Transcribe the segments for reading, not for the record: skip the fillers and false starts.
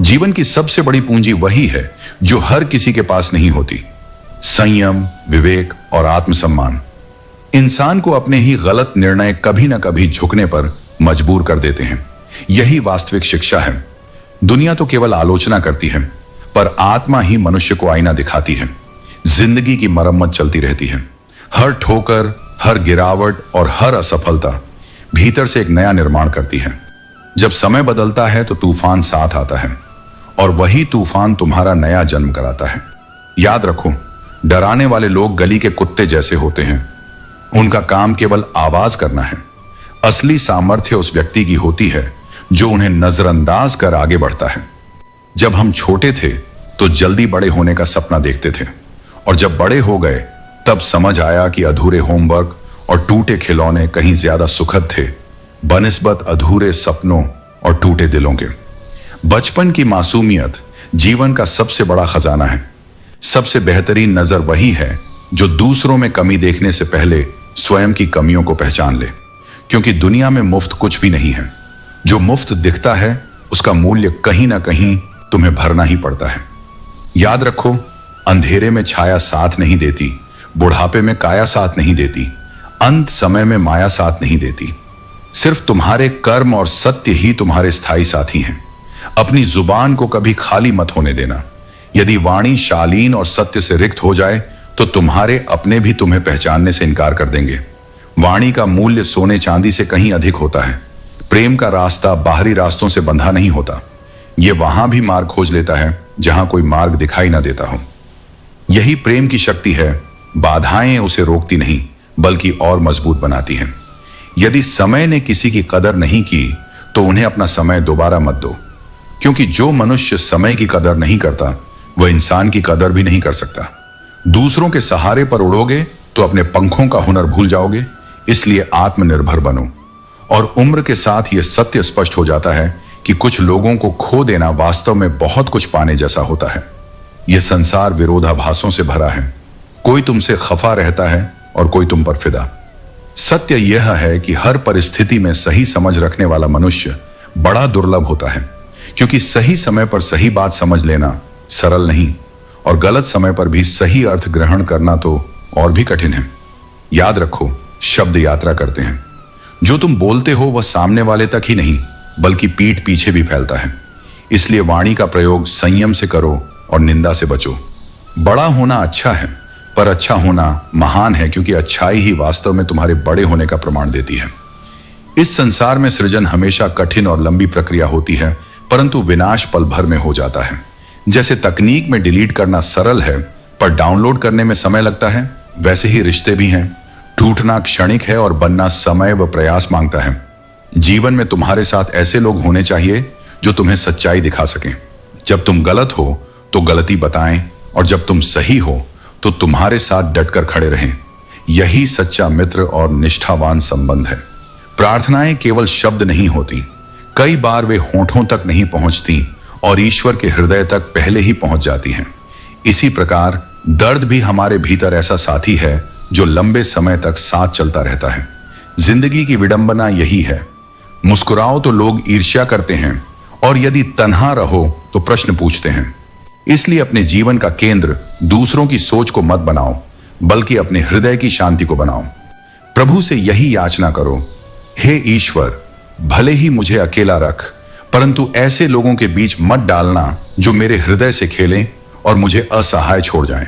जीवन की सबसे बड़ी पूंजी वही है जो हर किसी के पास नहीं होती। संयम, विवेक और आत्मसम्मान इंसान को अपने ही गलत निर्णय कभी ना कभी झुकने पर मजबूर कर देते हैं। यही वास्तविक शिक्षा है। दुनिया तो केवल आलोचना करती है, पर आत्मा ही मनुष्य को आईना दिखाती है। जिंदगी की मरम्मत चलती रहती है। हर ठोकर, हर गिरावट और हर असफलता भीतर से एक नया निर्माण करती है। जब समय बदलता है तो तूफान साथ आता है, और वही तूफान तुम्हारा नया जन्म कराता है। याद रखो, डराने वाले लोग गली के कुत्ते जैसे होते हैं। उनका काम केवल आवाज करना है। असली सामर्थ्य उस व्यक्ति की होती है जो उन्हें नजरअंदाज कर आगे बढ़ता है। जब हम छोटे थे तो जल्दी बड़े होने का सपना देखते थे, और जब बड़े हो गए तब समझ आया कि अधूरे होमवर्क और टूटे खिलौने कहीं ज्यादा सुखद थे बनिस्बत अधूरे सपनों और टूटे दिलों के। बचपन की मासूमियत जीवन का सबसे बड़ा खजाना है। सबसे बेहतरीन नजर वही है जो दूसरों में कमी देखने से पहले स्वयं की कमियों को पहचान ले, क्योंकि दुनिया में मुफ्त कुछ भी नहीं है। जो मुफ्त दिखता है उसका मूल्य कहीं ना कहीं तुम्हें भरना ही पड़ता है। याद रखो, अंधेरे में छाया साथ नहीं देती, बुढ़ापे में काया साथ नहीं देती, अंत समय में माया साथ नहीं देती। सिर्फ तुम्हारे कर्म और सत्य ही तुम्हारे स्थायी साथी हैं। अपनी जुबान को कभी खाली मत होने देना। यदि वाणी शालीन और सत्य से रिक्त हो जाए तो तुम्हारे अपने भी तुम्हें पहचानने से इनकार कर देंगे। वाणी का मूल्य सोने चांदी से कहीं अधिक होता है। प्रेम का रास्ता बाहरी रास्तों से बंधा नहीं होता। यह वहां भी मार्ग खोज लेता है जहां कोई मार्ग दिखाई ना देता हो। यही प्रेम की शक्ति है। बाधाएं उसे रोकती नहीं बल्कि और मजबूत बनाती हैं। यदि समय ने किसी की कदर नहीं की तो उन्हें अपना समय दोबारा मत दो, क्योंकि जो मनुष्य समय की कदर नहीं करता वह इंसान की कदर भी नहीं कर सकता। दूसरों के सहारे पर उड़ोगे तो अपने पंखों का हुनर भूल जाओगे। इसलिए आत्मनिर्भर बनो। और उम्र के साथ यह सत्य स्पष्ट हो जाता है कि कुछ लोगों को खो देना वास्तव में बहुत कुछ पाने जैसा होता है। यह संसार विरोधाभासों से भरा है। कोई तुमसे खफा रहता है और कोई तुम पर फिदा। सत्य यह है कि हर परिस्थिति में सही समझ रखने वाला मनुष्य बड़ा दुर्लभ होता है, क्योंकि सही समय पर सही बात समझ लेना सरल नहीं, और गलत समय पर भी सही अर्थ ग्रहण करना तो और भी कठिन है। याद रखो, शब्द यात्रा करते हैं। जो तुम बोलते हो वह सामने वाले तक ही नहीं बल्कि पीठ पीछे भी फैलता है। इसलिए वाणी का प्रयोग संयम से करो और निंदा से बचो। बड़ा होना अच्छा है, पर अच्छा होना महान है, क्योंकि अच्छाई ही वास्तव में तुम्हारे बड़े होने का प्रमाण देती है। इस संसार में सृजन हमेशा कठिन और लंबी प्रक्रिया होती है, परंतु विनाश पल भर में हो जाता है। जैसे तकनीक में डिलीट करना सरल है पर डाउनलोड करने में समय लगता है, वैसे ही रिश्ते भी हैं। टूटना क्षणिक है और बनना समय व प्रयास मांगता है। जीवन में तुम्हारे साथ ऐसे लोग होने चाहिए जो तुम्हें सच्चाई दिखा सकें। जब तुम गलत हो तो गलती बताएं, और जब तुम सही हो तो तुम्हारे साथ डटकर खड़े रहें। यही सच्चा मित्र और निष्ठावान संबंध है। प्रार्थनाएं केवल शब्द नहीं होती, कई बार वे होठों तक नहीं पहुंचती और ईश्वर के हृदय तक पहले ही पहुंच जाती हैं। इसी प्रकार दर्द भी हमारे भीतर ऐसा साथी है जो लंबे समय तक साथ चलता रहता है। जिंदगी की विडंबना यही है। मुस्कुराओ तो लोग ईर्ष्या करते हैं, और यदि तन्हा रहो तो प्रश्न पूछते हैं। इसलिए अपने जीवन का केंद्र दूसरों की सोच को मत बनाओ, बल्कि अपने हृदय की शांति को बनाओ। प्रभु से यही याचना करो, हे ईश्वर, भले ही मुझे अकेला रख, परंतु ऐसे लोगों के बीच मत डालना जो मेरे हृदय से खेलें और मुझे असहाय छोड़ जाएं।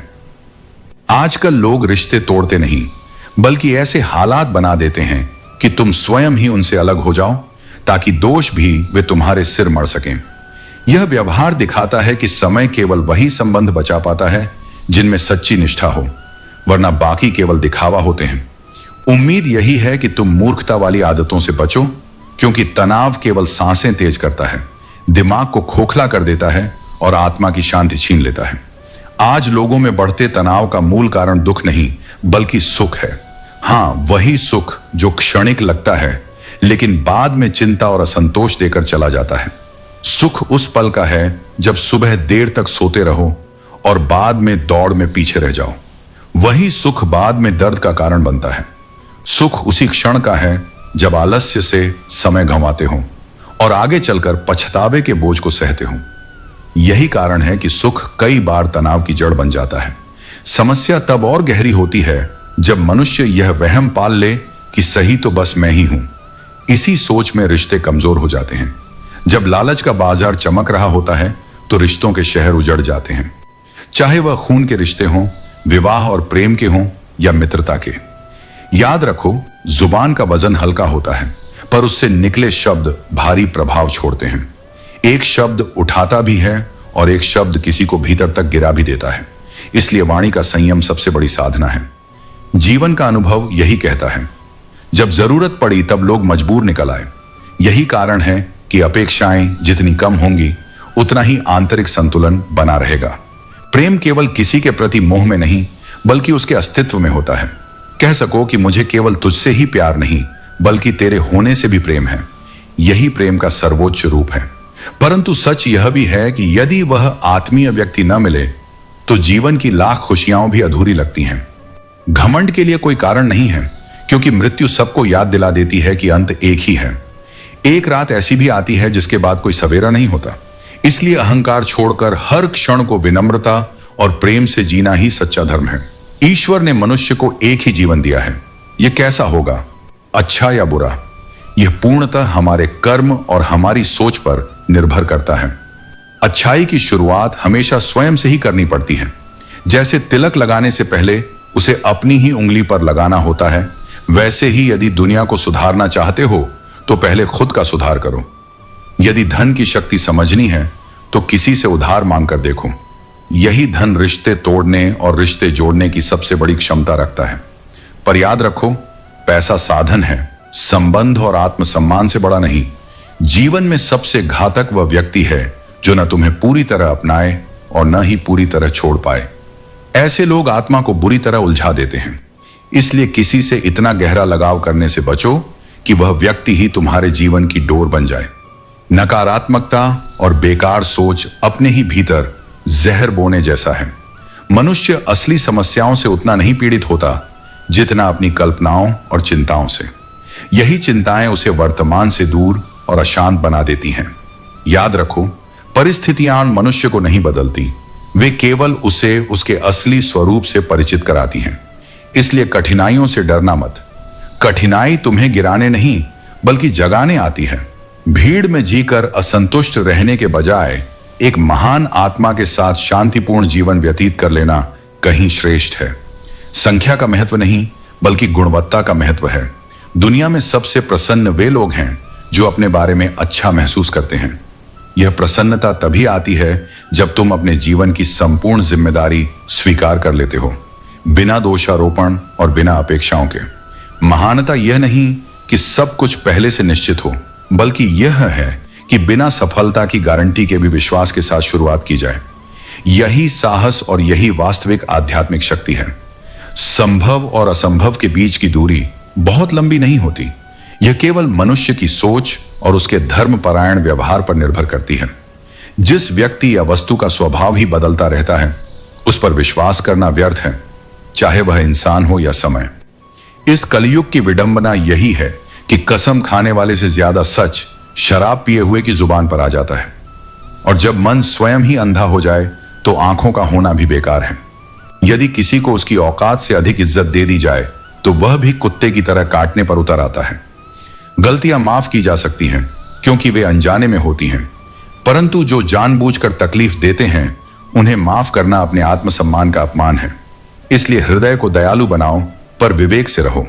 आजकल लोग रिश्ते तोड़ते नहीं बल्कि ऐसे हालात बना देते हैं कि तुम स्वयं ही उनसे अलग हो जाओ, ताकि दोष भी वे तुम्हारे सिर मढ़ सकें। यह व्यवहार दिखाता है कि समय केवल वही संबंध बचा पाता है जिनमें सच्ची निष्ठा हो, वरना बाकी केवल दिखावा होते हैं। उम्मीद यही है कि तुम मूर्खता वाली आदतों से बचो, क्योंकि तनाव केवल सांसें तेज करता है, दिमाग को खोखला कर देता है और आत्मा की शांति छीन लेता है। आज लोगों में बढ़ते तनाव का मूल कारण दुख नहीं बल्कि सुख है। हाँ, वही सुख जो क्षणिक लगता है लेकिन बाद में चिंता और असंतोष देकर चला जाता है। सुख उस पल का है जब सुबह देर तक सोते रहो और बाद में दौड़ में पीछे रह जाओ। वही सुख बाद में दर्द का कारण बनता है। सुख उसी क्षण का है जब आलस्य से समय गंवाते हो और आगे चलकर पछतावे के बोझ को सहते हो। यही कारण है कि सुख कई बार तनाव की जड़ बन जाता है। समस्या तब और गहरी होती है जब मनुष्य यह वहम पाल ले कि सही तो बस मैं ही हूं। इसी सोच में रिश्ते कमजोर हो जाते हैं। जब लालच का बाजार चमक रहा होता है तो रिश्तों के शहर उजड़ जाते हैं, चाहे वह खून के रिश्ते हों, विवाह और प्रेम के हों या मित्रता के। याद रखो, जुबान का वजन हल्का होता है, पर उससे निकले शब्द भारी प्रभाव छोड़ते हैं। एक शब्द उठाता भी है और एक शब्द किसी को भीतर तक गिरा भी देता है। इसलिए वाणी का संयम सबसे बड़ी साधना है। जीवन का अनुभव यही कहता है, जब जरूरत पड़ी तब लोग मजबूर निकल आए। यही कारण है कि अपेक्षाएं जितनी कम होंगी उतना ही आंतरिक संतुलन बना रहेगा। प्रेम केवल किसी के प्रति मोह में नहीं बल्कि उसके अस्तित्व में होता है। कह सको कि मुझे केवल तुझसे ही प्यार नहीं बल्कि तेरे होने से भी प्रेम है। यही प्रेम का सर्वोच्च रूप है। परंतु सच यह भी है कि यदि वह आत्मीय व्यक्ति न मिले तो जीवन की लाख खुशियां भी अधूरी लगती हैं। घमंड के लिए कोई कारण नहीं है, क्योंकि मृत्यु सबको याद दिला देती है कि अंत एक ही है। एक रात ऐसी भी आती है जिसके बाद कोई सवेरा नहीं होता। इसलिए अहंकार छोड़कर हर क्षण को विनम्रता और प्रेम से जीना ही सच्चा धर्म है। ईश्वर ने मनुष्य को एक ही जीवन दिया है। यह कैसा होगा, अच्छा या बुरा, यह पूर्णतः हमारे कर्म और हमारी सोच पर निर्भर करता है। अच्छाई की शुरुआत हमेशा स्वयं से ही करनी पड़ती है। जैसे तिलक लगाने से पहले उसे अपनी ही उंगली पर लगाना होता है, वैसे ही यदि दुनिया को सुधारना चाहते हो तो पहले खुद का सुधार करो। यदि धन की शक्ति समझनी है तो किसी से उधार मांग कर देखो। यही धन रिश्ते तोड़ने और रिश्ते जोड़ने की सबसे बड़ी क्षमता रखता है। पर याद रखो, पैसा साधन है, संबंध और आत्मसम्मान से बड़ा नहीं। जीवन में सबसे घातक वह व्यक्ति है जो न तुम्हें पूरी तरह अपनाए और न ही पूरी तरह छोड़ पाए। ऐसे लोग आत्मा को बुरी तरह उलझा देते हैं। इसलिए किसी से इतना गहरा लगाव करने से बचो कि वह व्यक्ति ही तुम्हारे जीवन की डोर बन जाए। नकारात्मकता और बेकार सोच अपने ही भीतर जहर बोने जैसा है। मनुष्य असली समस्याओं से उतना नहीं पीड़ित होता जितना अपनी कल्पनाओं और चिंताओं से। यही चिंताएं उसे वर्तमान से दूर और अशांत बना देती हैं। याद रखो, परिस्थितियां मनुष्य को नहीं बदलती, वे केवल उसे उसके असली स्वरूप से परिचित कराती हैं। इसलिए कठिनाइयों से डरना मत। कठिनाई तुम्हें गिराने नहीं बल्कि जगाने आती है। भीड़ में जीकर असंतुष्ट रहने के बजाय एक महान आत्मा के साथ शांतिपूर्ण जीवन व्यतीत कर लेना कहीं श्रेष्ठ है। संख्या का महत्व नहीं बल्कि गुणवत्ता का महत्व है। दुनिया में सबसे प्रसन्न वे लोग हैं जो अपने बारे में अच्छा महसूस करते हैं। यह प्रसन्नता तभी आती है जब तुम अपने जीवन की संपूर्ण जिम्मेदारी स्वीकार कर लेते हो, बिना दोषारोपण और बिना अपेक्षाओं के। महानता यह नहीं कि सब कुछ पहले से निश्चित हो, बल्कि यह है कि बिना सफलता की गारंटी के भी विश्वास के साथ शुरुआत की जाए। यही साहस और यही वास्तविक आध्यात्मिक शक्ति है। संभव और असंभव के बीच की दूरी बहुत लंबी नहीं होती। यह केवल मनुष्य की सोच और उसके धर्मपरायण व्यवहार पर निर्भर करती है। जिस व्यक्ति या वस्तु का स्वभाव ही बदलता रहता है, उस पर विश्वास करना व्यर्थ है, चाहे वह इंसान हो या समय। इस कलयुग की विडंबना यही है कि कसम खाने वाले से ज्यादा सच शराब पिए हुए की जुबान पर आ जाता है। और जब मन स्वयं ही अंधा हो जाए तो आंखों का होना भी बेकार है। यदि किसी को उसकी औकात से अधिक इज्जत दे दी जाए तो वह भी कुत्ते की तरह काटने पर उतर आता है। गलतियां माफ की जा सकती हैं क्योंकि वे अनजाने में होती हैं, परंतु जो जानबूझकर तकलीफ देते हैं उन्हें माफ करना अपने आत्मसम्मान का अपमान है। इसलिए हृदय को दयालु बनाओ पर विवेक से रहो।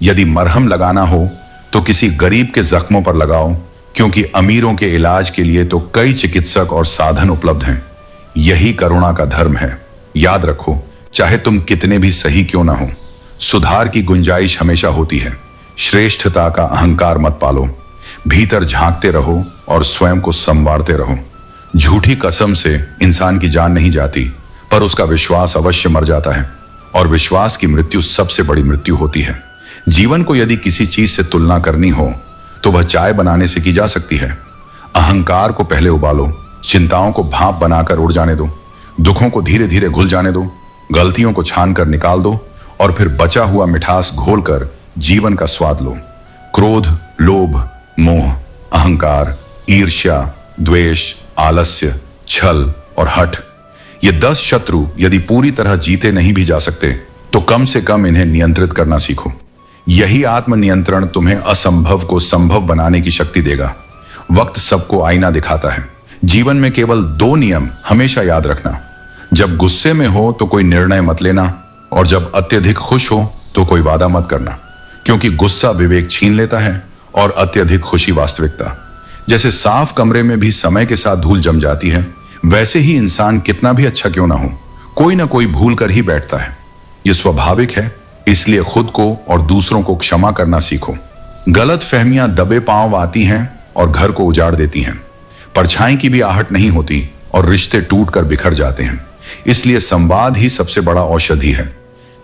यदि मरहम लगाना हो तो किसी गरीब के जख्मों पर लगाओ, क्योंकि अमीरों के इलाज के लिए तो कई चिकित्सक और साधन उपलब्ध हैं। यही करुणा का धर्म है। याद रखो, चाहे तुम कितने भी सही क्यों ना हो, सुधार की गुंजाइश हमेशा होती है। श्रेष्ठता का अहंकार मत पालो, भीतर झांकते रहो और स्वयं को संवारते रहो। झूठी कसम से इंसान की जान नहीं जाती, पर उसका विश्वास अवश्य मर जाता है, और विश्वास की मृत्यु सबसे बड़ी मृत्यु होती है। जीवन को यदि किसी चीज से तुलना करनी हो तो वह चाय बनाने से की जा सकती है। अहंकार को पहले उबालो, चिंताओं को भाप बनाकर उड़ जाने दो, दुखों को धीरे धीरे घुल जाने दो, गलतियों को छान कर निकाल दो और फिर बचा हुआ मिठास घोलकर जीवन का स्वाद लो। क्रोध, लोभ, मोह, अहंकार, ईर्ष्या, द्वेष, आलस्य, छल और हठ। ये 10 शत्रु यदि पूरी तरह जीते नहीं भी जा सकते तो कम से कम इन्हें नियंत्रित करना सीखो। यही आत्मनियंत्रण तुम्हें असंभव को संभव बनाने की शक्ति देगा। वक्त सबको आईना दिखाता है। जीवन में केवल 2 नियम हमेशा याद रखना। जब गुस्से में हो तो कोई निर्णय मत लेना, और जब अत्यधिक खुश हो तो कोई वादा मत करना, क्योंकि गुस्सा विवेक छीन लेता है और अत्यधिक खुशी वास्तविकता। जैसे साफ कमरे में भी समय के साथ धूल जम जाती है, वैसे ही इंसान कितना भी अच्छा क्यों ना हो, कोई ना कोई भूल कर ही बैठता है। यह स्वाभाविक है, इसलिए खुद को और दूसरों को क्षमा करना सीखो। गलत फहमियां दबे पांव आती हैं और घर को उजाड़ देती हैं। परछाई की भी आहट नहीं होती और रिश्ते टूटकर बिखर जाते हैं। इसलिए संवाद ही सबसे बड़ा औषधि है।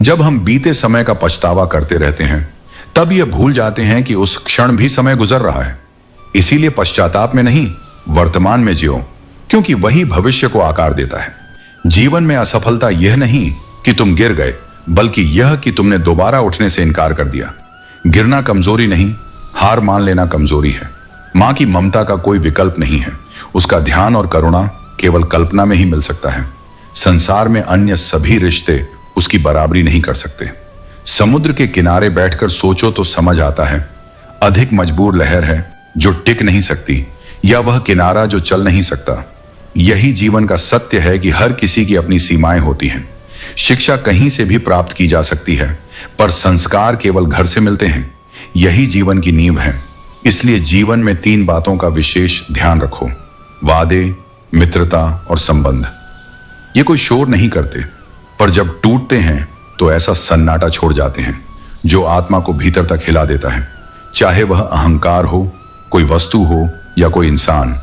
जब हम बीते समय का पछतावा करते रहते हैं, तब यह भूल जाते हैं कि उस क्षण भी समय गुजर रहा है। इसीलिए पश्चाताप में नहीं, वर्तमान में जियो, क्योंकि वही भविष्य को आकार देता है। जीवन में असफलता यह नहीं कि तुम गिर गए, बल्कि यह कि तुमने दोबारा उठने से इनकार कर दिया। गिरना कमजोरी नहीं, हार मान लेना कमजोरी है। मां की ममता का कोई विकल्प नहीं है। उसका ध्यान और करुणा केवल कल्पना में ही मिल सकता है। संसार में अन्य सभी रिश्ते उसकी बराबरी नहीं कर सकते। समुद्र के किनारे बैठकर सोचो तो समझ आता है, अधिक मजबूर लहर है जो टिक नहीं सकती, या वह किनारा जो चल नहीं सकता। यही जीवन का सत्य है कि हर किसी की अपनी सीमाएं होती हैं। शिक्षा कहीं से भी प्राप्त की जा सकती है, पर संस्कार केवल घर से मिलते हैं। यही जीवन की नींव है। इसलिए जीवन में 3 बातों का विशेष ध्यान रखो: वादे, मित्रता और संबंध। ये कोई शोर नहीं करते, पर जब टूटते हैं तो ऐसा सन्नाटा छोड़ जाते हैं जो आत्मा को भीतर तक हिला देता है। चाहे वह अहंकार हो, कोई वस्तु हो या कोई इंसान।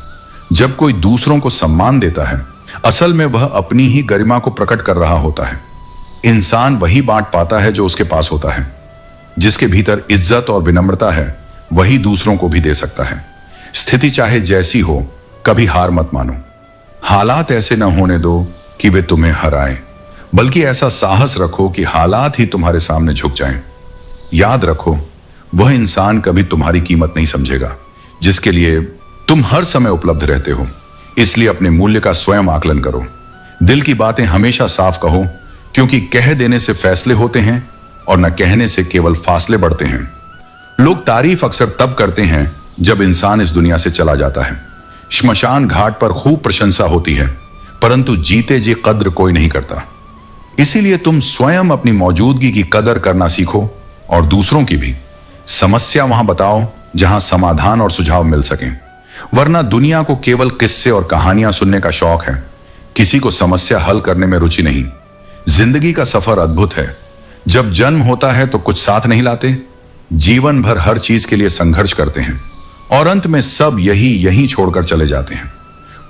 जब कोई दूसरों को सम्मान देता है, असल में वह अपनी ही गरिमा को प्रकट कर रहा होता है। इंसान वही बांट पाता है जो उसके पास होता है। जिसके भीतर इज्जत और विनम्रता है, वही दूसरों को भी दे सकता है। स्थिति चाहे जैसी हो, कभी हार मत मानो। हालात ऐसे न होने दो कि वे तुम्हें हराएं, बल्कि ऐसा साहस रखो कि हालात ही तुम्हारे सामने झुक जाएं। याद रखो, वह इंसान कभी तुम्हारी कीमत नहीं समझेगा जिसके लिए तुम हर समय उपलब्ध रहते हो। इसलिए अपने मूल्य का स्वयं आकलन करो। दिल की बातें हमेशा साफ कहो, क्योंकि कह देने से फैसले होते हैं और न कहने से केवल फासले बढ़ते हैं। लोग तारीफ अक्सर तब करते हैं जब इंसान इस दुनिया से चला जाता है। श्मशान घाट पर खूब प्रशंसा होती है, परंतु जीते जी कद्र कोई नहीं करता। इसीलिए तुम स्वयं अपनी मौजूदगी की कदर करना सीखो और दूसरों की भी। समस्या वहां बताओ जहां समाधान और सुझाव मिल सकें, वरना दुनिया को केवल किस्से और कहानियां सुनने का शौक है। किसी को समस्या हल करने में रुचि नहीं। जिंदगी का सफर अद्भुत है। जब जन्म होता है तो कुछ साथ नहीं लाते, जीवन भर हर चीज के लिए संघर्ष करते हैं और अंत में सब यही छोड़कर चले जाते हैं।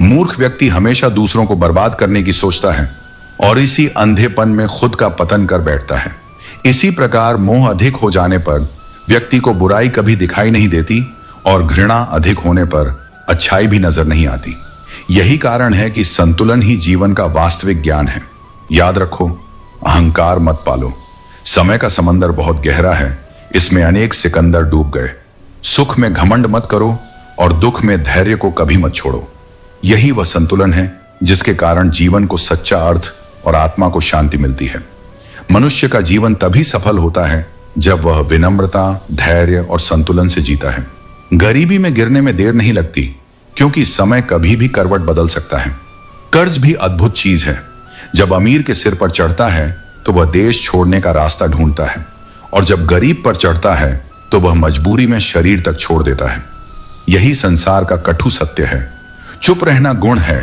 मूर्ख व्यक्ति हमेशा दूसरों को बर्बाद करने की सोचता है और इसी अंधेपन में खुद का पतन कर बैठता है। इसी प्रकार मोह अधिक हो जाने पर व्यक्ति को बुराई कभी दिखाई नहीं देती और घृणा अधिक होने पर अच्छाई भी नजर नहीं आती। यही कारण है कि संतुलन ही जीवन का वास्तविक ज्ञान है। याद रखो, अहंकार मत पालो। समय का समंदर बहुत गहरा है, इसमें अनेक सिकंदर डूब गए। सुख में घमंड मत करो और दुख में धैर्य को कभी मत छोड़ो। यही वह संतुलन है जिसके कारण जीवन को सच्चा अर्थ और आत्मा को शांति मिलती है। मनुष्य का जीवन तभी सफल होता है जब वह विनम्रता, धैर्य और संतुलन से जीता है। गरीबी में गिरने में देर नहीं लगती, क्योंकि समय कभी भी करवट बदल सकता है। कर्ज भी अद्भुत चीज है। जब अमीर के सिर पर चढ़ता है तो वह देश छोड़ने का रास्ता ढूंढता है, और जब गरीब पर चढ़ता है तो वह मजबूरी में शरीर तक छोड़ देता है। यही संसार का कटु सत्य है। चुप रहना गुण है,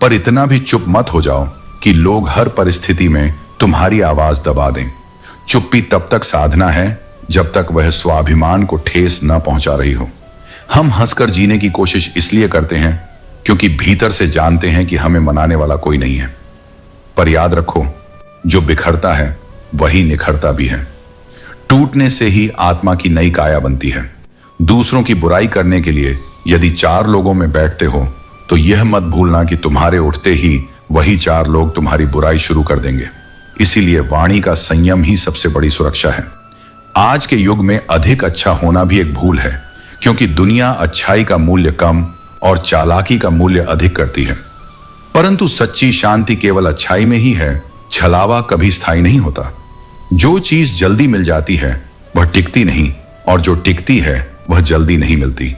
पर इतना भी चुप मत हो जाओ कि लोग हर परिस्थिति में तुम्हारी आवाज दबा दें। चुप्पी तब तक साधना है जब तक वह स्वाभिमान को ठेस न पहुंचा रही हो। हम हंसकर जीने की कोशिश इसलिए करते हैं क्योंकि भीतर से जानते हैं कि हमें मनाने वाला कोई नहीं है। पर याद रखो, जो बिखरता है वही निखरता भी है। टूटने से ही आत्मा की नई काया बनती है। दूसरों की बुराई करने के लिए यदि 4 लोगों में बैठते हो तो यह मत भूलना कि तुम्हारे उठते ही वही 4 लोग तुम्हारी बुराई शुरू कर देंगे। इसीलिए वाणी का संयम ही सबसे बड़ी सुरक्षा है। आज के युग में अधिक अच्छा होना भी एक भूल है, क्योंकि दुनिया अच्छाई का मूल्य कम और चालाकी का मूल्य अधिक करती है। परंतु सच्ची शांति केवल अच्छाई में ही है। छलावा कभी स्थायी नहीं होता। जो चीज जल्दी मिल जाती है वह टिकती नहीं, और जो टिकती है वह जल्दी नहीं मिलती।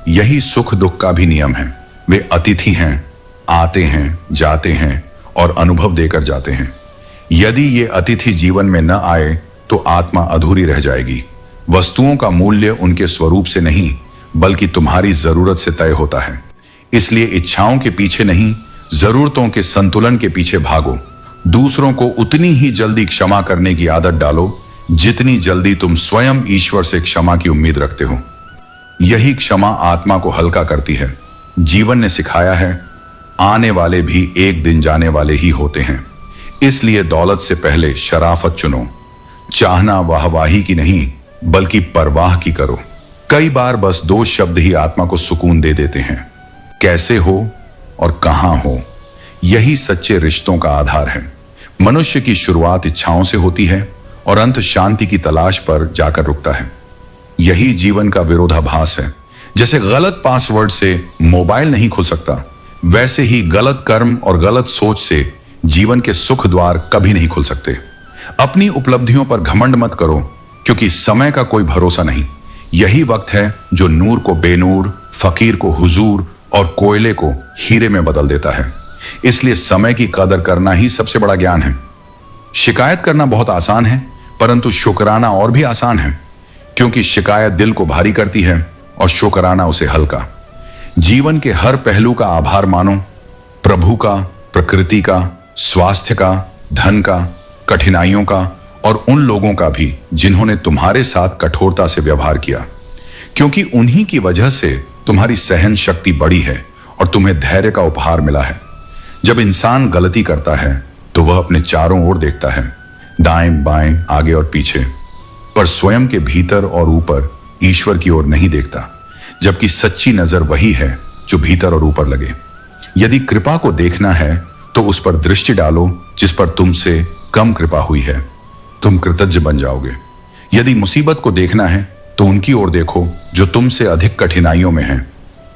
यही सुख दुख का भी नियम है। वे अतिथि हैं, आते हैं, जाते हैं और अनुभव देकर जाते हैं। यदि ये अतिथि जीवन में न आए तो आत्मा अधूरी रह जाएगी। वस्तुओं का मूल्य उनके स्वरूप से नहीं बल्कि तुम्हारी जरूरत से तय होता है। इसलिए इच्छाओं के पीछे नहीं, जरूरतों के संतुलन के पीछे भागो। दूसरों को उतनी ही जल्दी क्षमा करने की आदत डालो जितनी जल्दी तुम स्वयं ईश्वर से क्षमा की उम्मीद रखते हो। यही क्षमा आत्मा को हल्का करती है। जीवन ने सिखाया है, आने वाले भी एक दिन जाने वाले ही होते हैं। इसलिए दौलत से पहले शराफत चुनो। चाहना वाहवाही की नहीं बल्कि परवाह की करो। कई बार बस 2 शब्द ही आत्मा को सुकून दे देते हैं, कैसे हो और कहां हो। यही सच्चे रिश्तों का आधार है। मनुष्य की शुरुआत इच्छाओं से होती है और अंत शांति की तलाश पर जाकर रुकता है। यही जीवन का विरोधाभास है। जैसे गलत पासवर्ड से मोबाइल नहीं खुल सकता, वैसे ही गलत कर्म और गलत सोच से जीवन के सुख द्वार कभी नहीं खुल सकते। अपनी उपलब्धियों पर घमंड मत करो, क्योंकि समय का कोई भरोसा नहीं। यही वक्त है जो नूर को बेनूर, फकीर को हुजूर और कोयले को हीरे में बदल देता है। इसलिए समय की कदर करना ही सबसे बड़ा ज्ञान है। शिकायत करना बहुत आसान है, परंतु शुक्राना और भी आसान है, क्योंकि शिकायत दिल को भारी करती है और शुक्राना उसे हल्का। जीवन के हर पहलू का आभार मानो, प्रभु का, प्रकृति का, स्वास्थ्य का, धन का, कठिनाइयों का और उन लोगों का भी जिन्होंने तुम्हारे साथ कठोरता से व्यवहार किया, क्योंकि उन्हीं की वजह से तुम्हारी सहन शक्ति बढ़ी है और तुम्हें धैर्य का उपहार मिला है। जब इंसान गलती करता है तो वह अपने चारों ओर देखता है, दाएं बाएं, आगे और पीछे, पर स्वयं के भीतर और ऊपर ईश्वर की ओर नहीं देखता। जबकि सच्ची नजर वही है जो भीतर और ऊपर लगे। यदि कृपा को देखना है तो उस पर दृष्टि डालो जिस पर तुमसे कम कृपा हुई है, तुम कृतज्ञ बन जाओगे। यदि मुसीबत को देखना है तो उनकी ओर देखो जो तुमसे अधिक कठिनाइयों में हैं,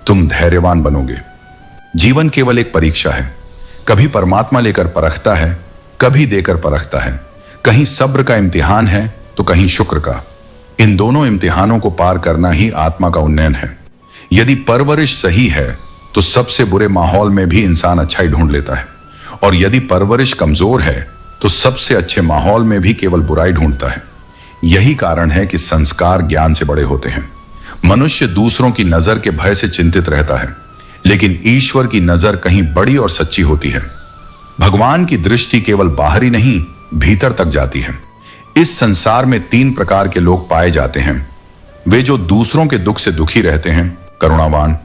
तुम धैर्यवान बनोगे। जीवन केवल एक परीक्षा है। कभी परमात्मा लेकर परखता है, कभी देकर परखता है। कहीं सब्र का इम्तिहान है तो कहीं शुक्र का। इन दोनों इम्तिहानों को पार करना ही आत्मा का उन्नयन है। यदि परवरिश सही है तो सबसे बुरे माहौल में भी इंसान अच्छाई ढूंढ लेता है, और यदि परवरिश कमजोर है तो सबसे अच्छे माहौल में भी केवल बुराई ढूंढता है। यही कारण है कि संस्कार ज्ञान से बड़े होते हैं। मनुष्य दूसरों की नजर के भय से चिंतित रहता है, लेकिन ईश्वर की नजर कहीं बड़ी और सच्ची होती है। भगवान की दृष्टि केवल बाहरी नहीं, भीतर तक जाती है। इस संसार में 3 प्रकार के लोग पाए जाते हैं। वे जो दूसरों के दुख से दुखी रहते हैं, करुणावान।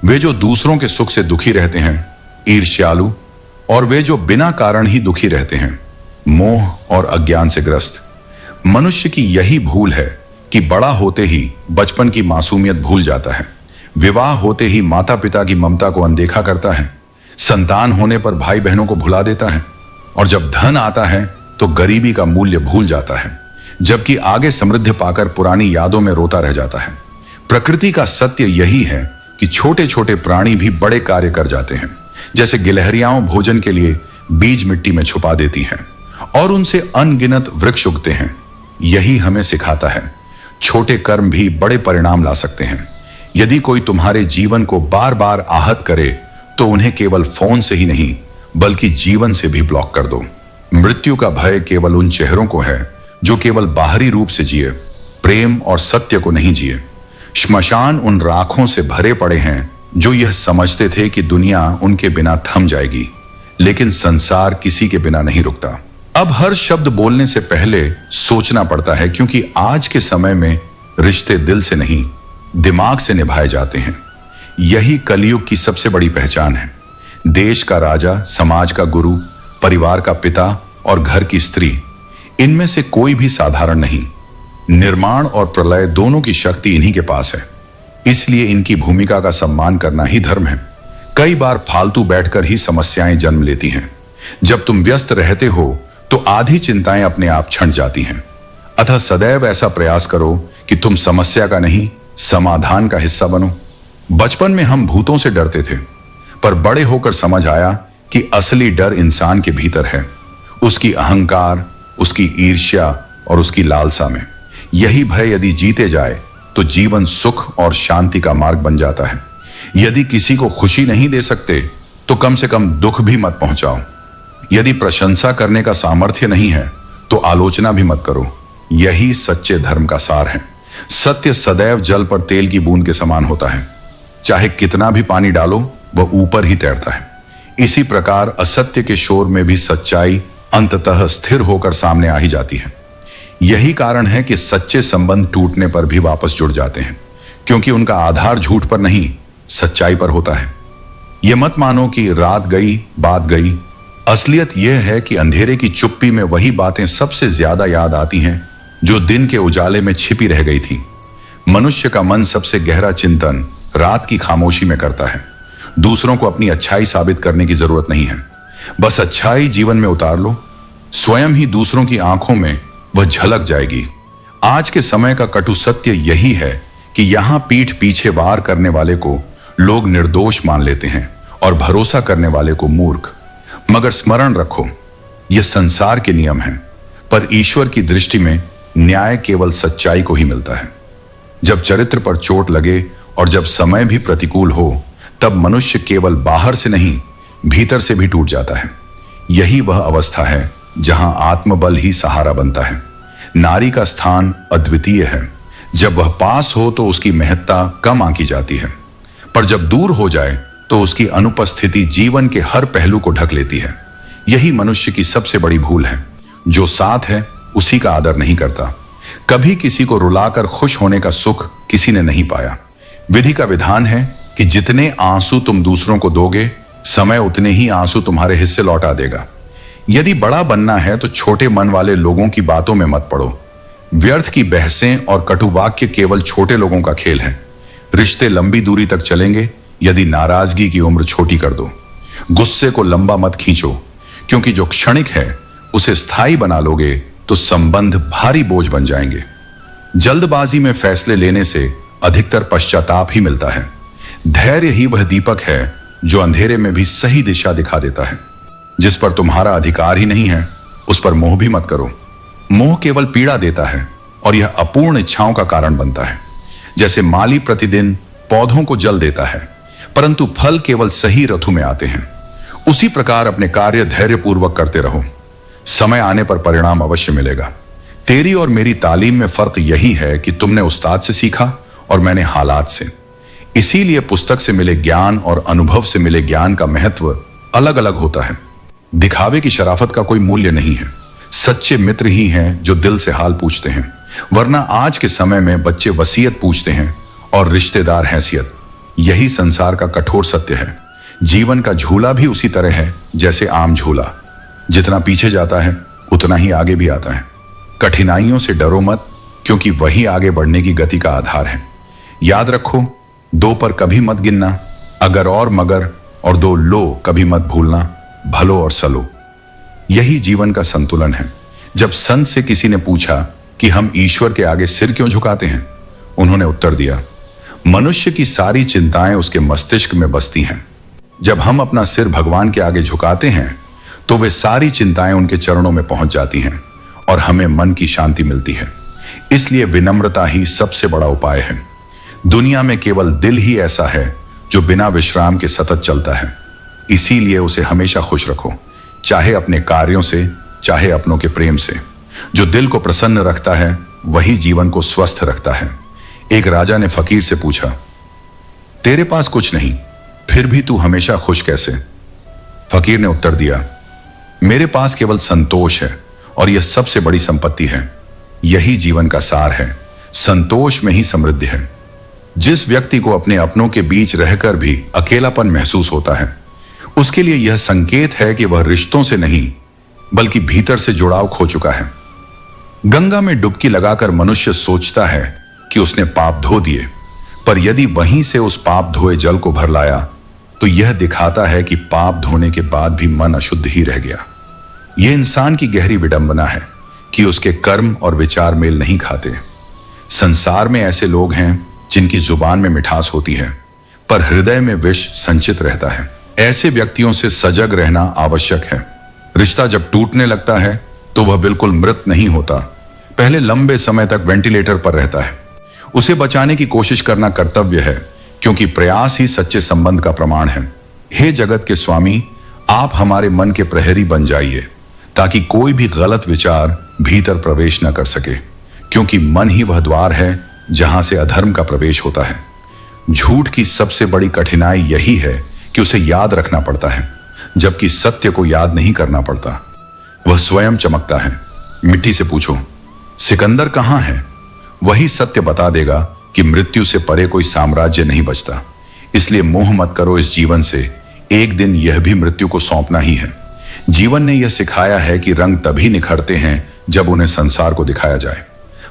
वे जो दूसरों के सुख से दुखी रहते हैं, ईर्ष्यालु। और वे जो बिना कारण ही दुखी रहते हैं, मोह और अज्ञान से ग्रस्त। मनुष्य की यही भूल है कि बड़ा होते ही बचपन की मासूमियत भूल जाता है। विवाह होते ही माता पिता की ममता को अनदेखा करता है। संतान होने पर भाई बहनों को भुला देता है, और जब धन आता है तो गरीबी का मूल्य भूल जाता है, जबकि आगे समृद्धि पाकर पुरानी यादों में रोता रह जाता है। प्रकृति का सत्य यही है कि छोटे छोटे प्राणी भी बड़े कार्य कर जाते हैं। जैसे गिलहरियां भोजन के लिए बीज मिट्टी में छुपा देती हैं और उनसे अनगिनत वृक्ष उगते हैं। यही हमें सिखाता है, छोटे कर्म भी बड़े परिणाम ला सकते हैं। यदि कोई तुम्हारे जीवन को बार बार आहत करे तो उन्हें केवल फोन से ही नहीं बल्कि जीवन से भी ब्लॉक कर दो। मृत्यु का भय केवल उन चेहरों को है जो केवल बाहरी रूप से जिए, प्रेम और सत्य को नहीं जिए। श्मशान उन राखों से भरे पड़े हैं जो यह समझते थे कि दुनिया उनके बिना थम जाएगी, लेकिन संसार किसी के बिना नहीं रुकता। अब हर शब्द बोलने से पहले सोचना पड़ता है, क्योंकि आज के समय में रिश्ते दिल से नहीं दिमाग से निभाए जाते हैं। यही कलयुग की सबसे बड़ी पहचान है। देश का राजा, समाज का गुरु, परिवार का पिता और घर की स्त्री, इनमें से कोई भी साधारण नहीं। निर्माण और प्रलय दोनों की शक्ति इन्हीं के पास है। इसलिए इनकी भूमिका का सम्मान करना ही धर्म है। कई बार फालतू बैठकर ही समस्याएं जन्म लेती हैं। जब तुम व्यस्त रहते हो तो आधी चिंताएं अपने आप छंट जाती हैं। अतः सदैव ऐसा प्रयास करो कि तुम समस्या का नहीं, समाधान का हिस्सा बनो। बचपन में हम भूतों से डरते थे, पर बड़े होकर समझ आया कि असली डर इंसान के भीतर है, उसकी अहंकार, उसकी ईर्ष्या और उसकी लालसा में। यही भय यदि जीते जाए तो जीवन सुख और शांति का मार्ग बन जाता है। यदि किसी को खुशी नहीं दे सकते तो कम से कम दुख भी मत पहुंचाओ। यदि प्रशंसा करने का सामर्थ्य नहीं है तो आलोचना भी मत करो। यही सच्चे धर्म का सार है। सत्य सदैव जल पर तेल की बूंद के समान होता है, चाहे कितना भी पानी डालो वह ऊपर ही तैरता है। इसी प्रकार असत्य के शोर में भी सच्चाई अंततः स्थिर होकर सामने आ ही जाती है। यही कारण है कि सच्चे संबंध टूटने पर भी वापस जुड़ जाते हैं, क्योंकि उनका आधार झूठ पर नहीं, सच्चाई पर होता है। यह मत मानो कि रात गई बात गई। असलियत यह है कि अंधेरे की चुप्पी में वही बातें सबसे ज्यादा याद आती हैं जो दिन के उजाले में छिपी रह गई थी। मनुष्य का मन सबसे गहरा चिंतन रात की खामोशी में करता है। दूसरों को अपनी अच्छाई साबित करने की जरूरत नहीं है, बस अच्छाई जीवन में उतार लो, स्वयं ही दूसरों की आंखों में वह झलक जाएगी। आज के समय का कटु सत्य यही है कि यहां पीठ पीछे वार करने वाले को लोग निर्दोष मान लेते हैं और भरोसा करने वाले को मूर्ख। मगर स्मरण रखो, यह संसार के नियम हैं, पर ईश्वर की दृष्टि में न्याय केवल सच्चाई को ही मिलता है। जब चरित्र पर चोट लगे और जब समय भी प्रतिकूल हो, तब मनुष्य केवल बाहर से नहीं भीतर से भी टूट जाता है। यही वह अवस्था है जहां आत्मबल ही सहारा बनता है। नारी का स्थान अद्वितीय है। जब वह पास हो तो उसकी महत्ता कम आंकी जाती है, पर जब दूर हो जाए तो उसकी अनुपस्थिति जीवन के हर पहलू को ढक लेती है। यही मनुष्य की सबसे बड़ी भूल है। जो साथ है उसी का आदर नहीं करता। कभी किसी को रुलाकर खुश होने का सुख किसी ने नहीं पाया। विधि का विधान है कि जितने आंसू तुम दूसरों को दोगे, समय उतने ही आंसू तुम्हारे हिस्से लौटा देगा। यदि बड़ा बनना है तो छोटे मन वाले लोगों की बातों में मत पड़ो। व्यर्थ की बहसें और कटु वाक्य केवल छोटे लोगों का खेल है। रिश्ते लंबी दूरी तक चलेंगे यदि नाराजगी की उम्र छोटी कर दो। गुस्से को लंबा मत खींचो, क्योंकि जो क्षणिक है उसे स्थायी बना लोगे तो संबंध भारी बोझ बन जाएंगे। जल्दबाजी में फैसले लेने से अधिकतर पश्चाताप ही मिलता है। धैर्य ही वह दीपक है जो अंधेरे में भी सही दिशा दिखा देता है। जिस पर तुम्हारा अधिकार ही नहीं है उस पर मोह भी मत करो। मोह केवल पीड़ा देता है और यह अपूर्ण इच्छाओं का कारण बनता है। जैसे माली प्रतिदिन पौधों को जल देता है, परंतु फल केवल सही ऋतु में आते हैं, उसी प्रकार अपने कार्य धैर्यपूर्वक करते रहो। समय आने पर परिणाम अवश्य मिलेगा। तेरी और मेरी तालीम में फर्क यही है कि तुमने उस्ताद से सीखा और मैंने हालात से। इसीलिए पुस्तक से मिले ज्ञान और अनुभव से मिले ज्ञान का महत्व अलग अलग होता है। दिखावे की शराफत का कोई मूल्य नहीं है। सच्चे मित्र ही हैं जो दिल से हाल पूछते हैं, वरना आज के समय में बच्चे वसीयत पूछते हैं और रिश्तेदार हैसियत। यही संसार का कठोर सत्य है। जीवन का झूला भी उसी तरह है जैसे आम झूला, जितना पीछे जाता है उतना ही आगे भी आता है। कठिनाइयों से डरो मत, क्योंकि वही आगे बढ़ने की गति का आधार है। याद रखो, दो पर कभी मत गिनना, अगर और मगर, और दो लो कभी मत भूलना, भलो और सलो। यही जीवन का संतुलन है। जब संत से किसी ने पूछा कि हम ईश्वर के आगे सिर क्यों झुकाते हैं, उन्होंने उत्तर दिया, मनुष्य की सारी चिंताएं उसके मस्तिष्क में बसती हैं। जब हम अपना सिर भगवान के आगे झुकाते हैं तो वे सारी चिंताएं उनके चरणों में पहुंच जाती हैं और हमें मन की शांति मिलती है। इसलिए विनम्रता ही सबसे बड़ा उपाय है। दुनिया में केवल दिल ही ऐसा है जो बिना विश्राम के सतत चलता है। इसीलिए उसे हमेशा खुश रखो, चाहे अपने कार्यों से, चाहे अपनों के प्रेम से। जो दिल को प्रसन्न रखता है वही जीवन को स्वस्थ रखता है। एक राजा ने फकीर से पूछा, तेरे पास कुछ नहीं, फिर भी तू हमेशा खुश कैसे? फकीर ने उत्तर दिया, मेरे पास केवल संतोष है और यह सबसे बड़ी संपत्ति है। यही जीवन का सार है। संतोष में ही समृद्धि है। जिस व्यक्ति को अपने अपनों के बीच रहकर भी अकेलापन महसूस होता है, उसके लिए यह संकेत है कि वह रिश्तों से नहीं बल्कि भीतर से जुड़ाव खो चुका है। गंगा में डुबकी लगाकर मनुष्य सोचता है कि उसने पाप धो दिए, पर यदि वहीं से उस पाप धोए जल को भर लाया तो यह दिखाता है कि पाप धोने के बाद भी मन अशुद्ध ही रह गया। यह इंसान की गहरी विडंबना है कि उसके कर्म और विचार मेल नहीं खाते। संसार में ऐसे लोग हैं जिनकी जुबान में मिठास होती है पर हृदय में विष संचित रहता है। ऐसे व्यक्तियों से सजग रहना आवश्यक है। रिश्ता जब टूटने लगता है तो वह बिल्कुल मृत नहीं होता, पहले लंबे समय तक वेंटिलेटर पर रहता है। उसे बचाने की कोशिश करना कर्तव्य है, क्योंकि प्रयास ही सच्चे संबंध का प्रमाण है। हे जगत के स्वामी, आप हमारे मन के प्रहरी बन जाइए, ताकि कोई भी गलत विचार भीतर प्रवेश न कर सके, क्योंकि मन ही वह द्वार है जहां से अधर्म का प्रवेश होता है। झूठ की सबसे बड़ी कठिनाई यही है कि उसे याद रखना पड़ता है, जबकि सत्य को याद नहीं करना पड़ता। वह स्वयं चमकता है। मिट्टी से पूछो, सिकंदर कहां है? वही सत्य बता देगा कि मृत्यु से परे कोई साम्राज्य नहीं बचता। इसलिए मोह मत करो इस जीवन से, एक दिन यह भी मृत्यु को सौंपना ही है। जीवन ने यह सिखाया है कि रंग तभी निखरते हैं जब उन्हें संसार को दिखाया जाए।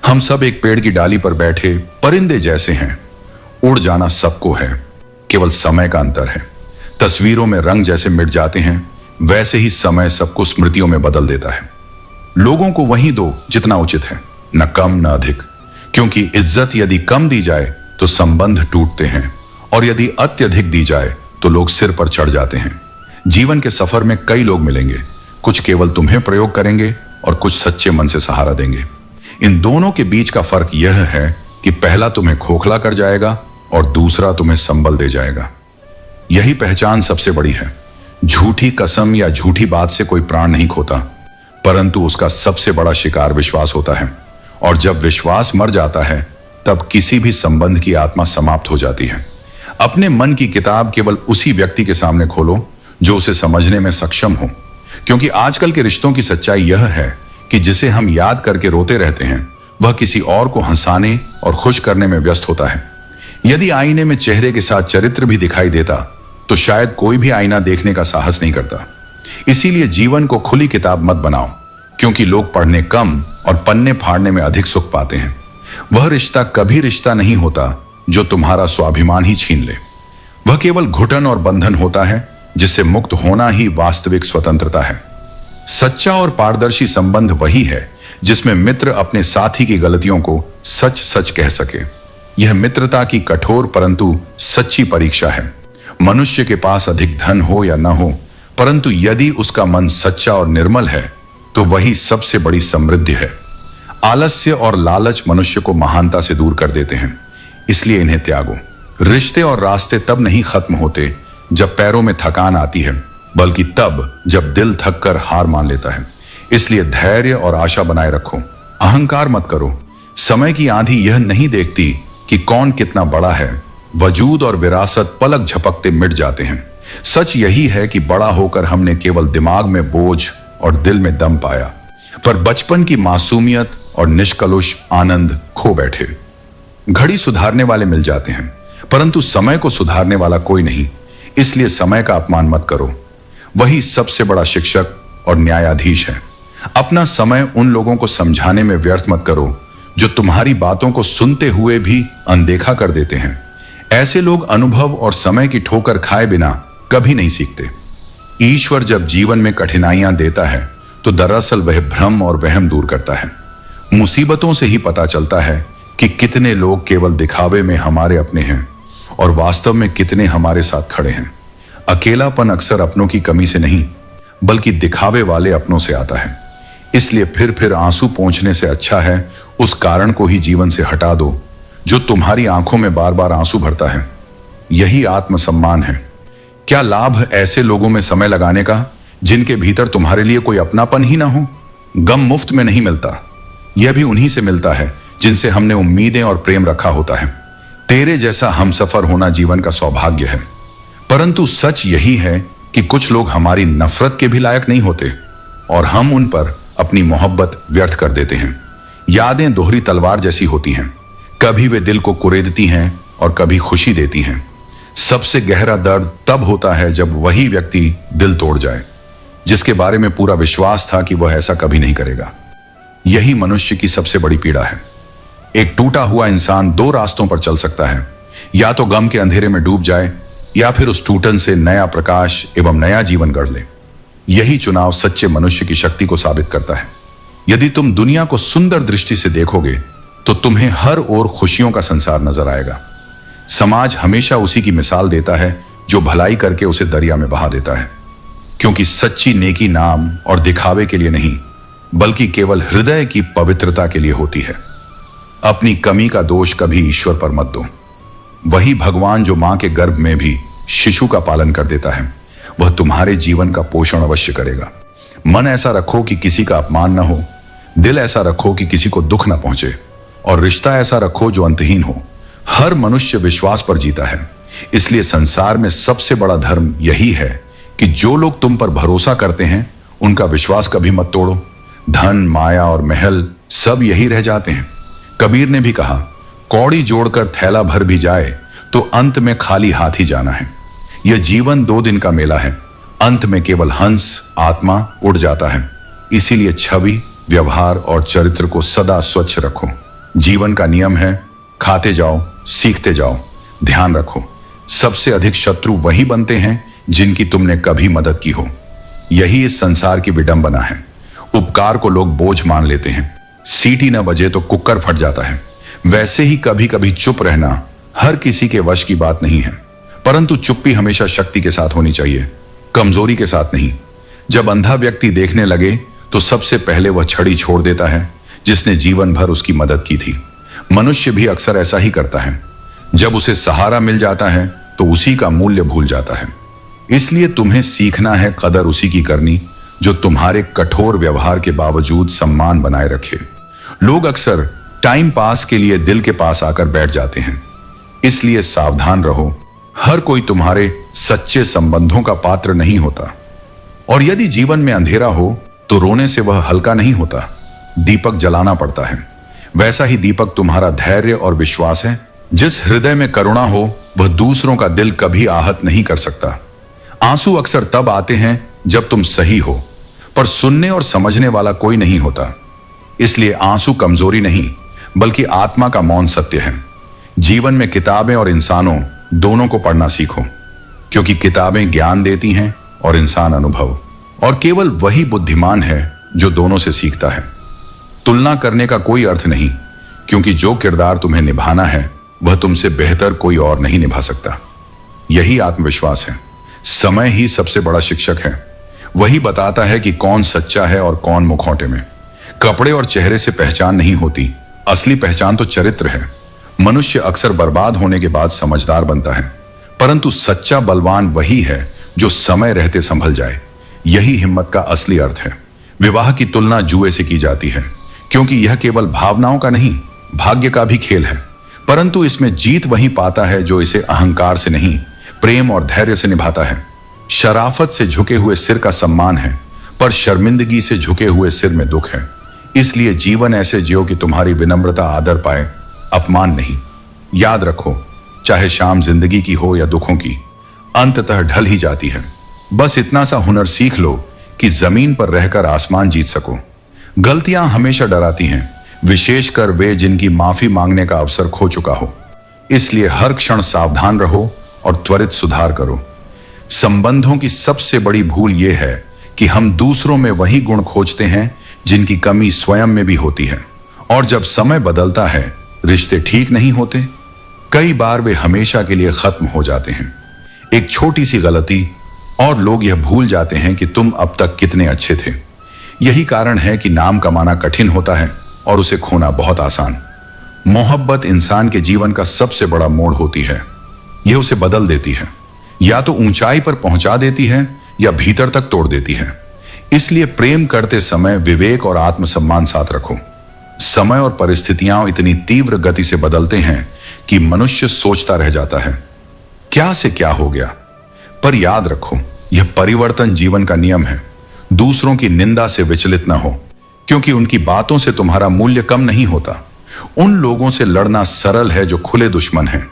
हम सब एक पेड़ की डाली पर बैठे परिंदे जैसे हैं। उड़ जाना सबको है, केवल समय का अंतर है। तस्वीरों में रंग जैसे मिट जाते हैं, वैसे ही समय सबको स्मृतियों में बदल देता है। लोगों को वही दो जितना उचित है, न कम न अधिक, क्योंकि इज्जत यदि कम दी जाए तो संबंध टूटते हैं, और यदि अत्यधिक दी जाए तो लोग सिर पर चढ़ जाते हैं। जीवन के सफर में कई लोग मिलेंगे, कुछ केवल तुम्हें प्रयोग करेंगे और कुछ सच्चे मन से सहारा देंगे। इन दोनों के बीच का फर्क यह है कि पहला तुम्हें खोखला कर जाएगा और दूसरा तुम्हें संबल दे जाएगा। यही पहचान सबसे बड़ी है। झूठी कसम या झूठी बात से कोई प्राण नहीं खोता, परंतु उसका सबसे बड़ा शिकार विश्वास होता है, और जब विश्वास मर जाता है तब किसी भी संबंध की आत्मा समाप्त हो जाती है। अपने मन की किताब केवल उसी व्यक्ति के सामने खोलो जो उसे समझने में सक्षम हो, क्योंकि आजकल के रिश्तों की सच्चाई यह है कि जिसे हम याद करके रोते रहते हैं वह किसी और को हंसाने और खुश करने में व्यस्त होता है। यदि आईने में चेहरे के साथ चरित्र भी दिखाई देता तो शायद कोई भी आईना देखने का साहस नहीं करता। इसीलिए जीवन को खुली किताब मत बनाओ, क्योंकि लोग पढ़ने कम और पन्ने फाड़ने में अधिक सुख पाते हैं। वह रिश्ता कभी रिश्ता नहीं होता जो तुम्हारा स्वाभिमान ही छीन ले। वह केवल घुटन और बंधन होता है, जिससे मुक्त होना ही वास्तविक स्वतंत्रता है। सच्चा और पारदर्शी संबंध वही है जिसमें मित्र अपने साथी की गलतियों को सच सच कह सके। यह मित्रता की कठोर परंतु सच्ची परीक्षा है। मनुष्य के पास अधिक धन हो या न हो, परंतु यदि उसका मन सच्चा और निर्मल है तो वही सबसे बड़ी समृद्धि है। आलस्य और लालच मनुष्य को महानता से दूर कर देते हैं, इसलिए इन्हें त्यागो। रिश्ते और रास्ते तब नहीं खत्म होते जब पैरों में थकान आती है, बल्कि तब जब दिल थक कर हार मान लेता है। इसलिए धैर्य और आशा बनाए रखो, अहंकार मत करो। समय की आंधी यह नहीं देखती कि कौन कितना बड़ा है। वजूद और विरासत पलक झपकते मिट जाते हैं। सच यही है कि बड़ा होकर हमने केवल दिमाग में बोझ और दिल में दम पाया, पर बचपन की मासूमियत और निष्कलुष आनंद खो बैठे। घड़ी सुधारने वाले मिल जाते हैं, परंतु समय को सुधारने वाला कोई नहीं। इसलिए समय का अपमान मत करो, वही सबसे बड़ा शिक्षक और न्यायाधीश है। अपना समय उन लोगों को समझाने में व्यर्थ मत करो जो तुम्हारी बातों को सुनते हुए भी अनदेखा कर देते हैं। ऐसे लोग अनुभव और समय की ठोकर खाए बिना कभी नहीं सीखते। ईश्वर जब जीवन में कठिनाइयां देता है तो दरअसल वह भ्रम और वहम दूर करता है। मुसीबतों से ही पता चलता है कि कितने लोग केवल दिखावे में हमारे अपने हैं और वास्तव में कितने हमारे साथ खड़े हैं। अकेलापन अक्सर अपनों की कमी से नहीं, बल्कि दिखावे वाले अपनों से आता है। इसलिए फिर आंसू पोंछने से अच्छा है उस कारण को ही जीवन से हटा दो जो तुम्हारी आंखों में बार बार आंसू भरता है। यही आत्मसम्मान है। क्या लाभ ऐसे लोगों में समय लगाने का जिनके भीतर तुम्हारे लिए कोई अपनापन ही ना हो? गम मुफ्त में नहीं मिलता, यह भी उन्हीं से मिलता है जिनसे हमने उम्मीदें और प्रेम रखा होता है। तेरे जैसा हमसफर होना जीवन का सौभाग्य है, परंतु सच यही है कि कुछ लोग हमारी नफरत के भी लायक नहीं होते और हम उन पर अपनी मोहब्बत व्यर्थ कर देते हैं। यादें दोहरी तलवार जैसी होती हैं, कभी वे दिल को कुरेदती हैं और कभी खुशी देती हैं। सबसे गहरा दर्द तब होता है जब वही व्यक्ति दिल तोड़ जाए जिसके बारे में पूरा विश्वास था कि वह ऐसा कभी नहीं करेगा। यही मनुष्य की सबसे बड़ी पीड़ा है। एक टूटा हुआ इंसान दो रास्तों पर चल सकता है, या तो गम के अंधेरे में डूब जाए या फिर उस टूटन से नया प्रकाश एवं नया जीवन गढ़ ले। यही चुनाव सच्चे मनुष्य की शक्ति को साबित करता है। यदि तुम दुनिया को सुंदर दृष्टि से देखोगे तो तुम्हें हर ओर खुशियों का संसार नजर आएगा। समाज हमेशा उसी की मिसाल देता है जो भलाई करके उसे दरिया में बहा देता है। क्योंकि सच्ची नेकी नाम और दिखावे के लिए नहीं, बल्कि केवल हृदय की पवित्रता के लिए होती है। अपनी कमी का दोष कभी ईश्वर पर मत दो। वही भगवान जो मां के गर्भ में भी शिशु का पालन कर देता है, वह तुम्हारे जीवन का पोषण अवश्य करेगा। मन ऐसा रखो कि किसी का अपमान न हो, दिल ऐसा रखो कि किसी को दुख न पहुंचे, और रिश्ता ऐसा रखो जो अंतहीन हो। हर मनुष्य विश्वास पर जीता है, इसलिए संसार में सबसे बड़ा धर्म यही है कि जो लोग तुम पर भरोसा करते हैं उनका विश्वास कभी मत तोड़ो। धन, माया और महल सब यही रह जाते हैं। कबीर ने भी कहा, कौड़ी जोड़कर थैला भर भी जाए तो अंत में खाली हाथ ही जाना है। यह जीवन 2 दिन का मेला है, अंत में केवल हंस आत्मा उड़ जाता है। इसीलिए छवि, व्यवहार और चरित्र को सदा स्वच्छ रखो। जीवन का नियम है, खाते जाओ, सीखते जाओ। ध्यान रखो, सबसे अधिक शत्रु वही बनते हैं जिनकी तुमने कभी मदद की हो। यही इस संसार की विडंबना है। उपकार को लोग बोझ मान लेते हैं। सीटी न बजे तो कुकर फट जाता है। वैसे ही कभी कभी चुप रहना हर किसी के वश की बात नहीं है, परंतु चुप्पी हमेशा शक्ति के साथ होनी चाहिए, कमजोरी के साथ नहीं। जब अंधा व्यक्ति देखने लगे तो सबसे पहले वह छड़ी छोड़ देता है जिसने जीवन भर उसकी मदद की थी। मनुष्य भी अक्सर ऐसा ही करता है। जब उसे सहारा मिल जाता है तो उसी का मूल्य भूल जाता है। इसलिए तुम्हें सीखना है कदर उसी की करनी जो तुम्हारे कठोर व्यवहार के बावजूद सम्मान बनाए रखे। लोग अक्सर टाइम पास के लिए दिल के पास आकर बैठ जाते हैं, इसलिए सावधान रहो। हर कोई तुम्हारे सच्चे संबंधों का पात्र नहीं होता, और यदि जीवन में अंधेरा हो तो रोने से वह हल्का नहीं होता, दीपक जलाना पड़ता है। वैसा ही दीपक तुम्हारा धैर्य और विश्वास है। जिस हृदय में करुणा हो वह दूसरों का दिल कभी आहत नहीं कर सकता। आंसू अक्सर तब आते हैं जब तुम सही हो, पर सुनने और समझने वाला कोई नहीं होता। इसलिए आंसू कमजोरी नहीं, बल्कि आत्मा का मौन सत्य है। जीवन में किताबें और इंसानों दोनों को पढ़ना सीखो, क्योंकि किताबें ज्ञान देती हैं और इंसान अनुभव, और केवल वही बुद्धिमान है जो दोनों से सीखता है। तुलना करने का कोई अर्थ नहीं, क्योंकि जो किरदार तुम्हें निभाना है वह तुमसे बेहतर कोई और नहीं निभा सकता। यही आत्मविश्वास है। समय ही सबसे बड़ा शिक्षक है। वही बताता है कि कौन सच्चा है और कौन मुखौटे में। कपड़े और चेहरे से पहचान नहीं होती, असली पहचान तो चरित्र है। मनुष्य अक्सर बर्बाद होने के बाद समझदार बनता है, परंतु सच्चा बलवान वही है जो समय रहते संभल जाए। यही हिम्मत का असली अर्थ है। विवाह की तुलना जुए से की जाती है, क्योंकि यह केवल भावनाओं का नहीं, भाग्य का भी खेल है। परंतु इसमें जीत वही पाता है जो इसे अहंकार से नहीं, प्रेम और धैर्य से निभाता है। शराफत से झुके हुए सिर का सम्मान है, पर शर्मिंदगी से झुके हुए सिर में दुख है। इसलिए जीवन ऐसे जियो कि तुम्हारी विनम्रता आदर पाए, अपमान नहीं। याद रखो, चाहे शाम जिंदगी की हो या दुखों की, अंततः ढल ही जाती है। बस इतना सा हुनर सीख लो कि जमीन पर रहकर आसमान जीत सको। गलतियां हमेशा डराती हैं, विशेषकर वे जिनकी माफी मांगने का अवसर खो चुका हो। इसलिए हर क्षण सावधान रहो और त्वरित सुधार करो। संबंधों की सबसे बड़ी भूल यह है कि हम दूसरों में वही गुण खोजते हैं जिनकी कमी स्वयं में भी होती है, और जब समय बदलता है रिश्ते ठीक नहीं होते। कई बार वे हमेशा के लिए खत्म हो जाते हैं। एक छोटी सी गलती और लोग यह भूल जाते हैं कि तुम अब तक कितने अच्छे थे। यही कारण है कि नाम कमाना कठिन होता है और उसे खोना बहुत आसान। मोहब्बत इंसान के जीवन का सबसे बड़ा मोड़ होती है। यह उसे बदल देती है, या तो ऊंचाई पर पहुंचा देती है या भीतर तक तोड़ देती है। इसलिए प्रेम करते समय विवेक और आत्मसम्मान साथ रखो। समय और परिस्थितियां इतनी तीव्र गति से बदलते हैं कि मनुष्य सोचता रह जाता है, क्या से क्या हो गया। पर याद रखो, यह परिवर्तन जीवन का नियम है। दूसरों की निंदा से विचलित न हो, क्योंकि उनकी बातों से तुम्हारा मूल्य कम नहीं होता। उन लोगों से लड़ना सरल है जो खुले दुश्मन हैं।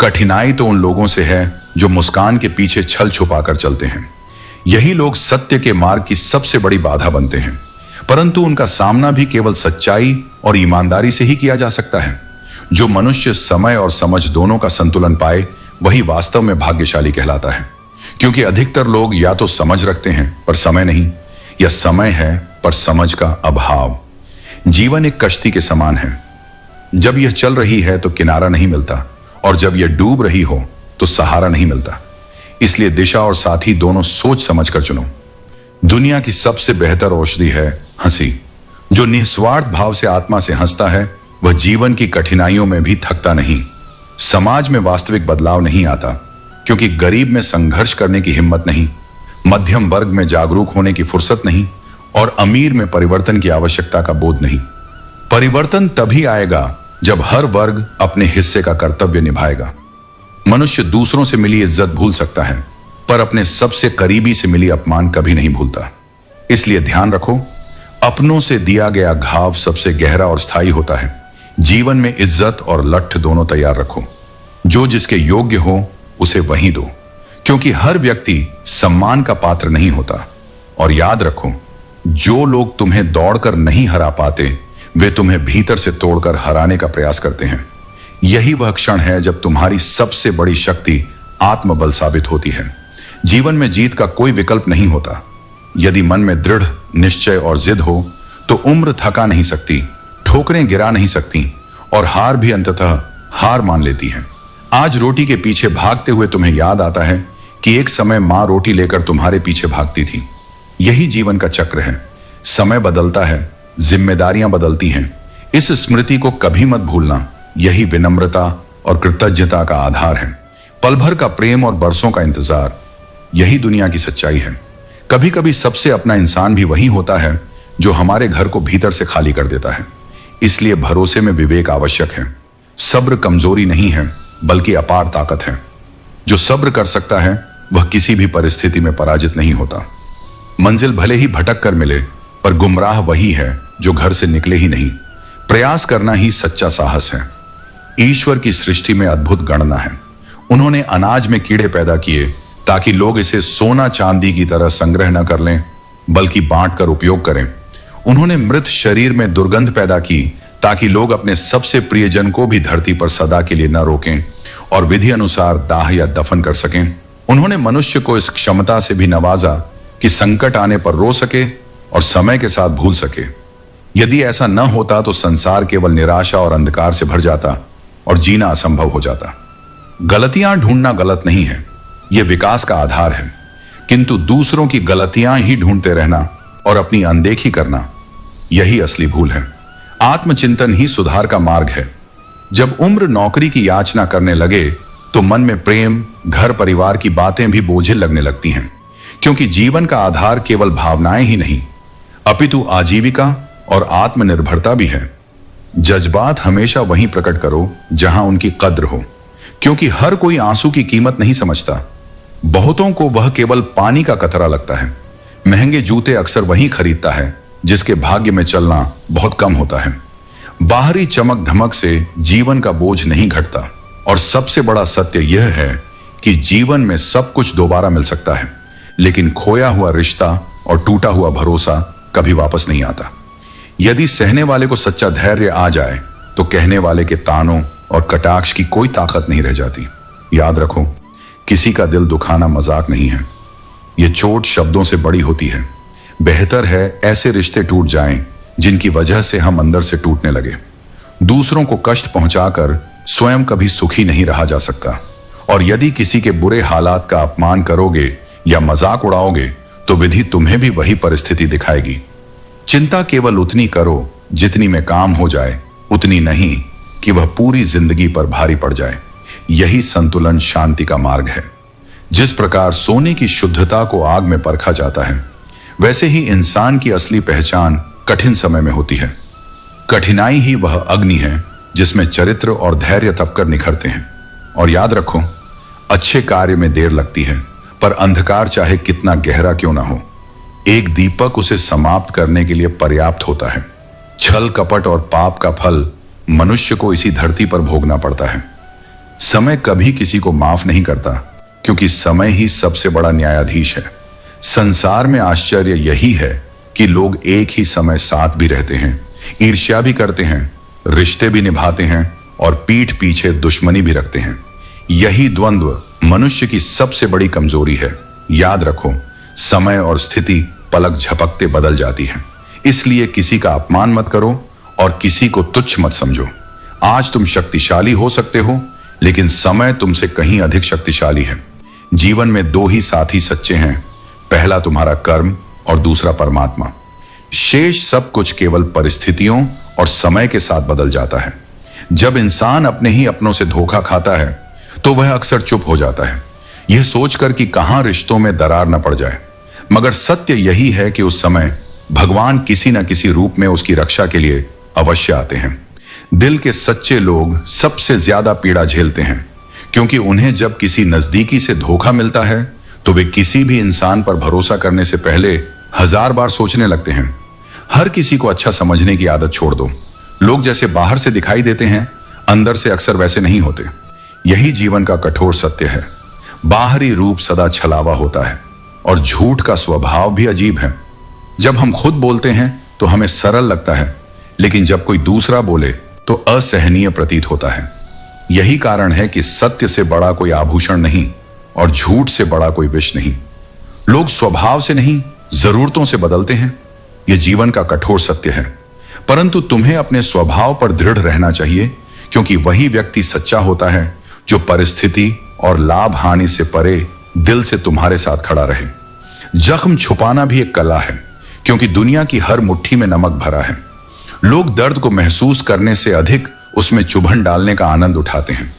कठिनाई तो उन लोगों से है जो मुस्कान के पीछे छल छुपाकर चलते हैं। यही लोग सत्य के मार्ग की सबसे बड़ी बाधा बनते हैं, परंतु उनका सामना भी केवल सच्चाई और ईमानदारी से ही किया जा सकता है। जो मनुष्य समय और समझ दोनों का संतुलन पाए वही वास्तव में भाग्यशाली कहलाता है, क्योंकि अधिकतर लोग या तो समझ रखते हैं पर समय नहीं, या समय है पर समझ का अभाव। जीवन एक कश्ती के समान है। जब यह चल रही है तो किनारा नहीं मिलता, और जब यह डूब रही हो तो सहारा नहीं मिलता। इसलिए दिशा और साथी दोनों सोच समझकर चुनो। दुनिया की सबसे बेहतर औषधि है हंसी। जो निस्वार्थ भाव से आत्मा से हंसता है वह जीवन की कठिनाइयों में भी थकता नहीं। समाज में वास्तविक बदलाव नहीं आता क्योंकि गरीब में संघर्ष करने की हिम्मत नहीं, मध्यम वर्ग में जागरूक होने की फुर्सत नहीं और अमीर में परिवर्तन की आवश्यकता का बोध नहीं। परिवर्तन तभी आएगा जब हर वर्ग अपने हिस्से का कर्तव्य निभाएगा। मनुष्य दूसरों से मिली इज्जत भूल सकता है पर अपने सबसे करीबी से मिली अपमान कभी नहीं भूलता। इसलिए ध्यान रखो, अपनों से दिया गया घाव सबसे गहरा और स्थायी होता है। जीवन में इज्जत और लठ दोनों तैयार रखो। जो जिसके योग्य हो उसे वही दो, क्योंकि हर व्यक्ति सम्मान का पात्र नहीं होता। और याद रखो, जो लोग तुम्हें दौड़कर नहीं हरा पाते वे तुम्हें भीतर से तोड़कर हराने का प्रयास करते हैं। यही वह क्षण है जब तुम्हारी सबसे बड़ी शक्ति आत्मबल साबित होती है। जीवन में जीत का कोई विकल्प नहीं होता। यदि मन में दृढ़ निश्चय और जिद हो तो उम्र थका नहीं सकती, ठोकरें गिरा नहीं सकती और हार भी अंततः हार मान लेती है। आज रोटी के पीछे भागते हुए तुम्हें याद आता है कि एक समय मां रोटी लेकर तुम्हारे पीछे भागती थी। यही जीवन का चक्र है। समय बदलता है, जिम्मेदारियां बदलती हैं। इस स्मृति को कभी मत भूलना। यही विनम्रता और कृतज्ञता का आधार है। पल भर का प्रेम और बरसों का इंतजार, यही दुनिया की सच्चाई है। कभी कभी सबसे अपना इंसान भी वही होता है जो हमारे घर को भीतर से खाली कर देता है। इसलिए भरोसे में विवेक आवश्यक है। सब्र कमजोरी नहीं है बल्कि अपार ताकत है। जो सब्र कर सकता है वह किसी भी परिस्थिति में पराजित नहीं होता। मंजिल भले ही भटक कर मिले पर गुमराह वही है जो घर से निकले ही नहीं। प्रयास करना ही सच्चा साहस है। ईश्वर की सृष्टि में अद्भुत गणना है। उन्होंने अनाज में कीड़े पैदा किए ताकि लोग इसे सोना चांदी की तरह संग्रह न कर लें बल्कि बांट कर उपयोग करें। उन्होंने मृत शरीर में दुर्गंध पैदा की ताकि लोग अपने सबसे प्रियजन को भी धरती पर सदा के लिए न रोकें और विधि अनुसार दाह या दफन कर सकें। उन्होंने मनुष्य को इस क्षमता से भी नवाजा कि संकट आने पर रो सके और समय के साथ भूल सके। यदि ऐसा न होता तो संसार केवल निराशा और अंधकार से भर जाता और जीना असंभव हो जाता। गलतियां ढूंढना गलत नहीं है, यह विकास का आधार है, किंतु दूसरों की गलतियां ही ढूंढते रहना और अपनी अनदेखी करना यही असली भूल है। आत्मचिंतन ही सुधार का मार्ग है। जब उम्र नौकरी की याचना करने लगे तो मन में प्रेम, घर परिवार की बातें भी बोझिल लगने लगती हैं, क्योंकि जीवन का आधार केवल भावनाएं ही नहीं अपितु आजीविका और आत्मनिर्भरता भी है। जज्बात हमेशा वहीं प्रकट करो जहां उनकी कद्र हो, क्योंकि हर कोई आंसू की कीमत नहीं समझता। बहुतों को वह केवल पानी का कतरा लगता है। महंगे जूते अक्सर वही खरीदता है जिसके भाग्य में चलना बहुत कम होता है। बाहरी चमक धमक से जीवन का बोझ नहीं घटता और सबसे बड़ा सत्य यह है कि जीवन में सब कुछ दोबारा मिल सकता है, लेकिन खोया हुआ रिश्ता और टूटा हुआ भरोसा कभी वापस नहीं आता। यदि सहने वाले को सच्चा धैर्य आ जाए तो कहने वाले के तानों और कटाक्ष की कोई ताकत नहीं रह जाती। याद रखो, किसी का दिल दुखाना मजाक नहीं है। यह चोट शब्दों से बड़ी होती है। बेहतर है ऐसे रिश्ते टूट जाएं जिनकी वजह से हम अंदर से टूटने लगे। दूसरों को कष्ट पहुंचाकर स्वयं कभी सुखी नहीं रहा जा सकता। और यदि किसी के बुरे हालात का अपमान करोगे या मजाक उड़ाओगे तो विधि तुम्हें भी वही परिस्थिति दिखाएगी। चिंता केवल उतनी करो जितनी में काम हो जाए, उतनी नहीं कि वह पूरी जिंदगी पर भारी पड़ जाए। यही संतुलन शांति का मार्ग है। जिस प्रकार सोने की शुद्धता को आग में परखा जाता है, वैसे ही इंसान की असली पहचान कठिन समय में होती है। कठिनाई ही वह अग्नि है जिसमें चरित्र और धैर्य तपकर निखरते हैं। और याद रखो, अच्छे कार्य में देर लगती है पर अंधकार चाहे कितना गहरा क्यों ना हो, एक दीपक उसे समाप्त करने के लिए पर्याप्त होता है। छल कपट और पाप का फल मनुष्य को इसी धरती पर भोगना पड़ता है। समय कभी किसी को माफ नहीं करता, क्योंकि समय ही सबसे बड़ा न्यायाधीश है। संसार में आश्चर्य यही है कि लोग एक ही समय साथ भी रहते हैं, ईर्ष्या भी करते हैं, रिश्ते भी निभाते हैं और पीठ पीछे दुश्मनी भी रखते हैं। यही द्वंद्व मनुष्य की सबसे बड़ी कमजोरी है। याद रखो, समय और स्थिति पलक झपकते बदल जाती है। इसलिए किसी का अपमान मत करो और किसी को तुच्छ मत समझो। आज तुम शक्तिशाली हो सकते हो, लेकिन समय तुमसे कहीं अधिक शक्तिशाली है। जीवन में दो ही साथी सच्चे हैं, पहला तुम्हारा कर्म और दूसरा परमात्मा। शेष सब कुछ केवल परिस्थितियों और समय के साथ बदल जाता है। जब इंसान अपने ही अपनों से धोखा खाता है तो वह अक्सर चुप हो जाता है, यह सोचकर कि कहां रिश्तों में दरार न पड़ जाए। मगर सत्य यही है कि उस समय भगवान किसी न किसी रूप में उसकी रक्षा के लिए अवश्य आते हैं। दिल के सच्चे लोग सबसे ज्यादा पीड़ा झेलते हैं, क्योंकि उन्हें जब किसी नजदीकी से धोखा मिलता है तो वे किसी भी इंसान पर भरोसा करने से पहले 1000 बार सोचने लगते हैं। हर किसी को अच्छा समझने की आदत छोड़ दो। लोग जैसे बाहर से दिखाई देते हैं, अंदर से अक्सर वैसे नहीं होते। यही जीवन का कठोर सत्य है। बाहरी रूप सदा छलावा होता है और झूठ का स्वभाव भी अजीब है। जब हम खुद बोलते हैं तो हमें सरल लगता है, लेकिन जब कोई दूसरा बोले तो असहनीय प्रतीत होता है। यही कारण है कि सत्य से बड़ा कोई आभूषण नहीं और झूठ से बड़ा कोई विष नहीं। लोग स्वभाव से नहीं, जरूरतों से बदलते हैं। यह जीवन का कठोर सत्य है, परंतु तुम्हें अपने स्वभाव पर दृढ़ रहना चाहिए, क्योंकि वही व्यक्ति सच्चा होता है जो परिस्थिति और लाभ हानि से परे दिल से तुम्हारे साथ खड़ा रहे। जख्म छुपाना भी एक कला है, क्योंकि दुनिया की हर मुट्ठी में नमक भरा है। लोग दर्द को महसूस करने से अधिक उसमें चुभन डालने का आनंद उठाते हैं।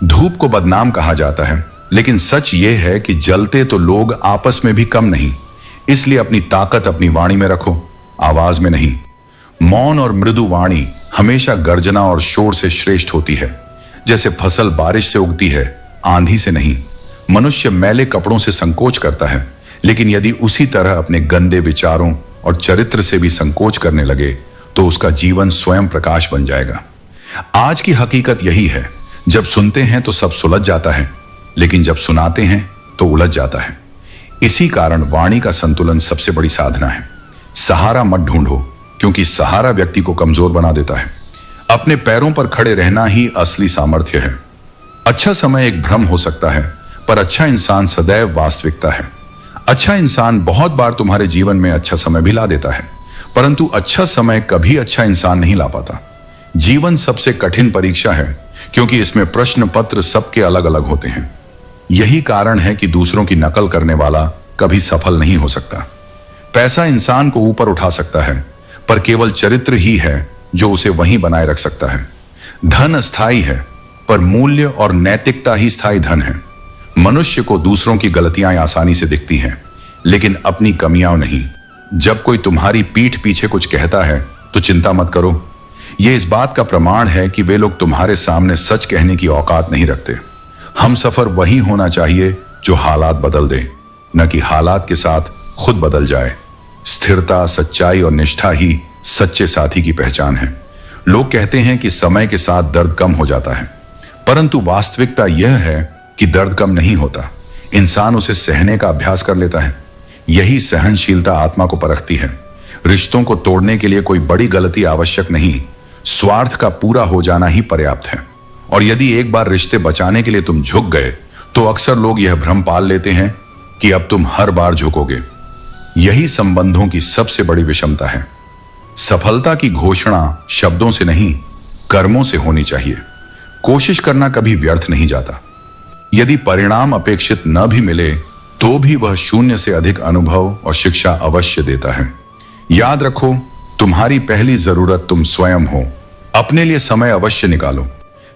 धूप को बदनाम कहा जाता है, लेकिन सच यह है कि जलते तो लोग आपस में भी कम नहीं। इसलिए अपनी ताकत अपनी वाणी में रखो, आवाज में नहीं। मौन और मृदु वाणी हमेशा गर्जना और शोर से श्रेष्ठ होती है। जैसे फसल बारिश से उगती है, आंधी से नहीं। मनुष्य मैले कपड़ों से संकोच करता है, लेकिन यदि उसी तरह अपने गंदे विचारों और चरित्र से भी संकोच करने लगे तो उसका जीवन स्वयं प्रकाश बन जाएगा। आज की हकीकत यही है, जब सुनते हैं तो सब सुलझ जाता है, लेकिन जब सुनाते हैं तो उलझ जाता है। इसी कारण वाणी का संतुलन सबसे बड़ी साधना है। सहारा मत ढूंढो, क्योंकि सहारा व्यक्ति को कमजोर बना देता है। अपने पैरों पर खड़े रहना ही असली सामर्थ्य है। अच्छा समय एक भ्रम हो सकता है, पर अच्छा इंसान सदैव वास्तविकता है। अच्छा इंसान बहुत बार तुम्हारे जीवन में अच्छा समय भी ला देता है, परंतु अच्छा समय कभी अच्छा इंसान नहीं ला पाता। जीवन सबसे कठिन परीक्षा है, क्योंकि इसमें प्रश्न पत्र सबके अलग अलग होते हैं। यही कारण है कि दूसरों की नकल करने वाला कभी सफल नहीं हो सकता। पैसा इंसान को ऊपर उठा सकता है, पर केवल चरित्र ही है जो उसे वहीं बनाए रख सकता है। धन अस्थायी है, पर मूल्य और नैतिकता ही स्थायी धन है। मनुष्य को दूसरों की गलतियां आसानी से दिखती हैं, लेकिन अपनी कमियां नहीं। जब कोई तुम्हारी पीठ पीछे कुछ कहता है तो चिंता मत करो। यह इस बात का प्रमाण है कि वे लोग तुम्हारे सामने सच कहने की औकात नहीं रखते। हम सफर वही होना चाहिए जो हालात बदल दे, न कि हालात के साथ खुद बदल जाए। स्थिरता, सच्चाई और निष्ठा ही सच्चे साथी की पहचान है। लोग कहते हैं कि समय के साथ दर्द कम हो जाता है, परंतु वास्तविकता यह है कि दर्द कम नहीं होता। इंसान उसे सहने का अभ्यास कर लेता है। यही सहनशीलता आत्मा को परखती है। रिश्तों को तोड़ने के लिए कोई बड़ी गलती आवश्यक नहीं, स्वार्थ का पूरा हो जाना ही पर्याप्त है। और यदि एक बार रिश्ते बचाने के लिए तुम झुक गए तो अक्सर लोग यह भ्रम पाल लेते हैं कि अब तुम हर बार झुकोगे। यही संबंधों की सबसे बड़ी विषमता है। सफलता की घोषणा शब्दों से नहीं, कर्मों से होनी चाहिए। कोशिश करना कभी व्यर्थ नहीं जाता। यदि परिणाम अपेक्षित न भी मिले तो भी वह शून्य से अधिक अनुभव और शिक्षा अवश्य देता है। याद रखो, तुम्हारी पहली जरूरत तुम स्वयं हो। अपने लिए समय अवश्य निकालो।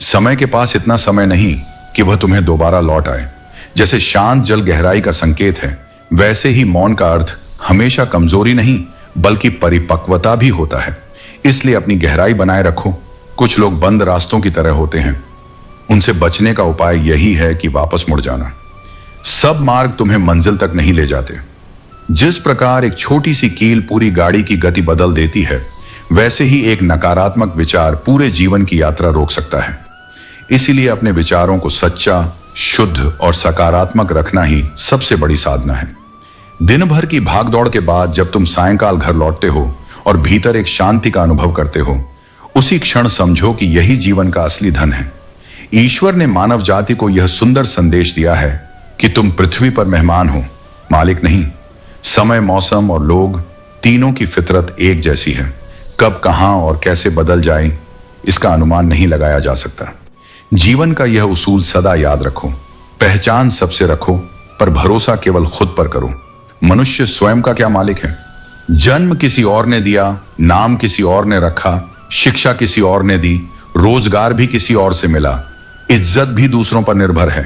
समय के पास इतना समय नहीं कि वह तुम्हें दोबारा लौट आए। जैसे शांत जल गहराई का संकेत है, वैसे ही मौन का अर्थ हमेशा कमजोरी नहीं बल्कि परिपक्वता भी होता है। इसलिए अपनी गहराई बनाए रखो। कुछ लोग बंद रास्तों की तरह होते हैं। उनसे बचने का उपाय यही है कि वापस मुड़ जाना। सब मार्ग तुम्हें मंजिल तक नहीं ले जाते। जिस प्रकार एक छोटी सी कील पूरी गाड़ी की गति बदल देती है, वैसे ही एक नकारात्मक विचार पूरे जीवन की यात्रा रोक सकता है। इसीलिए अपने विचारों को सच्चा, शुद्ध और सकारात्मक रखना ही सबसे बड़ी साधना है। दिन भर की भागदौड़ के बाद जब तुम सायंकाल घर लौटते हो और भीतर एक शांति का अनुभव करते हो, उसी क्षण समझो कि यही जीवन का असली धन है। ईश्वर ने मानव जाति को यह सुंदर संदेश दिया है कि तुम पृथ्वी पर मेहमान हो, मालिक नहीं। समय, मौसम और लोग तीनों की फितरत एक जैसी है। कब, कहां और कैसे बदल जाए, इसका अनुमान नहीं लगाया जा सकता। जीवन का यह उसूल सदा याद रखो। पहचान सबसे रखो, पर भरोसा केवल खुद पर करो। मनुष्य स्वयं का क्या मालिक है? जन्म किसी और ने दिया, नाम किसी और ने रखा, शिक्षा किसी और ने दी, रोजगार भी किसी और से मिला, इज्जत भी दूसरों पर निर्भर है,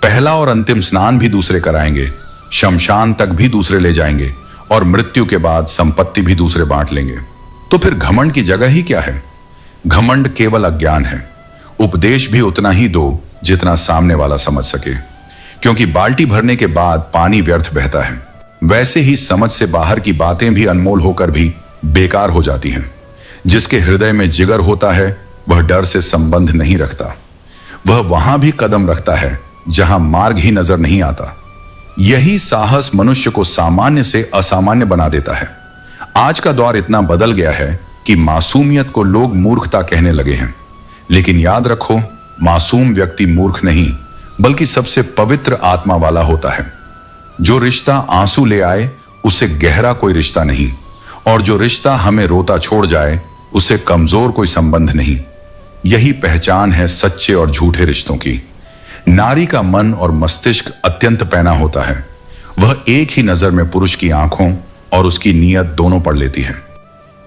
पहला और अंतिम स्नान भी दूसरे कराएंगे, शमशान तक भी दूसरे ले जाएंगे, और मृत्यु के बाद संपत्ति भी दूसरे बांट लेंगे। तो फिर घमंड की जगह ही क्या है? घमंड केवल अज्ञान है। उपदेश भी उतना ही दो जितना सामने वाला समझ सके, क्योंकि बाल्टी भरने के बाद पानी व्यर्थ बहता है। वैसे ही समझ से बाहर की बातें भी अनमोल होकर भी बेकार हो जाती हैं। जिसके हृदय में जिगर होता है वह डर से संबंध नहीं रखता। वह वहां भी कदम रखता है जहां मार्ग ही नजर नहीं आता। यही साहस मनुष्य को सामान्य से असामान्य बना देता है। आज का दौर इतना बदल गया है कि मासूमियत को लोग मूर्खता कहने लगे हैं। लेकिन याद रखो, मासूम व्यक्ति मूर्ख नहीं बल्कि सबसे पवित्र आत्मा वाला होता है। जो रिश्ता आंसू ले आए उससे गहरा कोई रिश्ता नहीं, और जो रिश्ता हमें रोता छोड़ जाए उससे कमजोर कोई संबंध नहीं। यही पहचान है सच्चे और झूठे रिश्तों की। नारी का मन और मस्तिष्क अत्यंत पैना होता है। वह एक ही नजर में पुरुष की आंखों और उसकी नीयत दोनों पढ़ लेती है।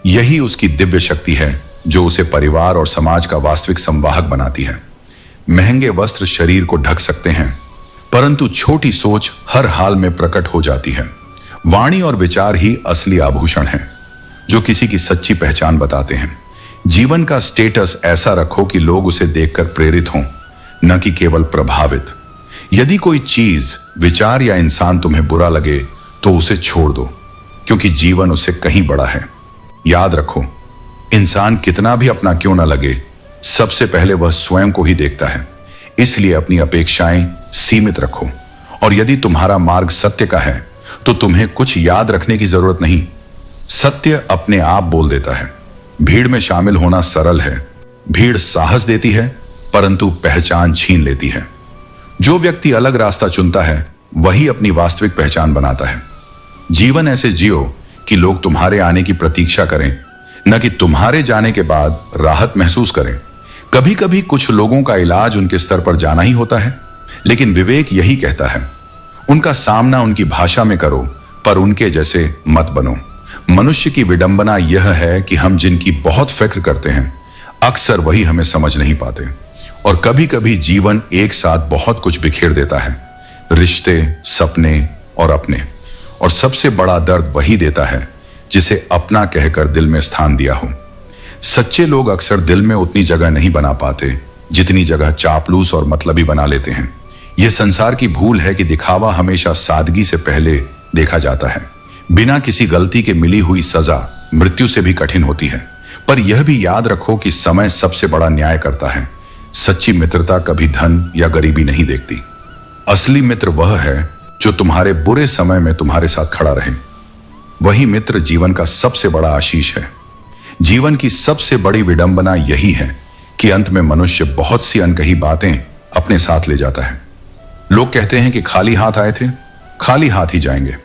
यही उसकी दिव्य शक्ति है जो उसे परिवार और समाज का वास्तविक संवाहक बनाती है। महंगे वस्त्र शरीर को ढक सकते हैं, परंतु छोटी सोच हर हाल में प्रकट हो जाती है। वाणी और विचार ही असली आभूषण हैं जो किसी की सच्ची पहचान बताते हैं। जीवन का स्टेटस ऐसा रखो कि लोग उसे देखकर प्रेरित हों, न कि केवल प्रभावित। यदि कोई चीज, विचार या इंसान तुम्हें बुरा लगे तो उसे छोड़ दो, क्योंकि जीवन उससे कहीं बड़ा है। याद रखो, इंसान कितना भी अपना क्यों न लगे, सबसे पहले वह स्वयं को ही देखता है। इसलिए अपनी अपेक्षाएं सीमित रखो, और यदि तुम्हारा मार्ग सत्य का है तो तुम्हें कुछ याद रखने की जरूरत नहीं। सत्य अपने आप बोल देता है। भीड़ में शामिल होना सरल है। भीड़ साहस देती है परंतु पहचान छीन लेती है। जो व्यक्ति अलग रास्ता चुनता है वही अपनी वास्तविक पहचान बनाता है। जीवन ऐसे जियो कि लोग तुम्हारे आने की प्रतीक्षा करें, न कि तुम्हारे जाने के बाद राहत महसूस करें। कभी कभी कुछ लोगों का इलाज उनके स्तर पर जाना ही होता है, लेकिन विवेक यही कहता है, उनका सामना उनकी भाषा में करो, पर उनके जैसे मत बनो। मनुष्य की विडंबना यह है कि हम जिनकी बहुत फिक्र करते हैं अक्सर वही हमें समझ नहीं पाते, और कभी कभी जीवन एक साथ बहुत कुछ बिखेर देता है, रिश्ते, सपने और अपने। और सबसे बड़ा दर्द वही देता है जिसे अपना कहकर दिल में स्थान दिया हो। सच्चे लोग अक्सर दिल में उतनी जगह नहीं बना पाते जितनी जगह चापलूस और मतलबी बना लेते हैं। यह संसार की भूल है कि दिखावा हमेशा सादगी से पहले देखा जाता है। बिना किसी गलती के मिली हुई सजा मृत्यु से भी कठिन होती है। पर यह भी याद रखो कि समय सबसे बड़ा न्याय करता है। सच्ची मित्रता कभी धन या गरीबी नहीं देखती। असली मित्र वह है जो तुम्हारे बुरे समय में तुम्हारे साथ खड़ा रहे। वही मित्र जीवन का सबसे बड़ा आशीष है। जीवन की सबसे बड़ी विडंबना यही है कि अंत में मनुष्य बहुत सी अनकही बातें अपने साथ ले जाता है। लोग कहते हैं कि खाली हाथ आए थे, खाली हाथ ही जाएंगे।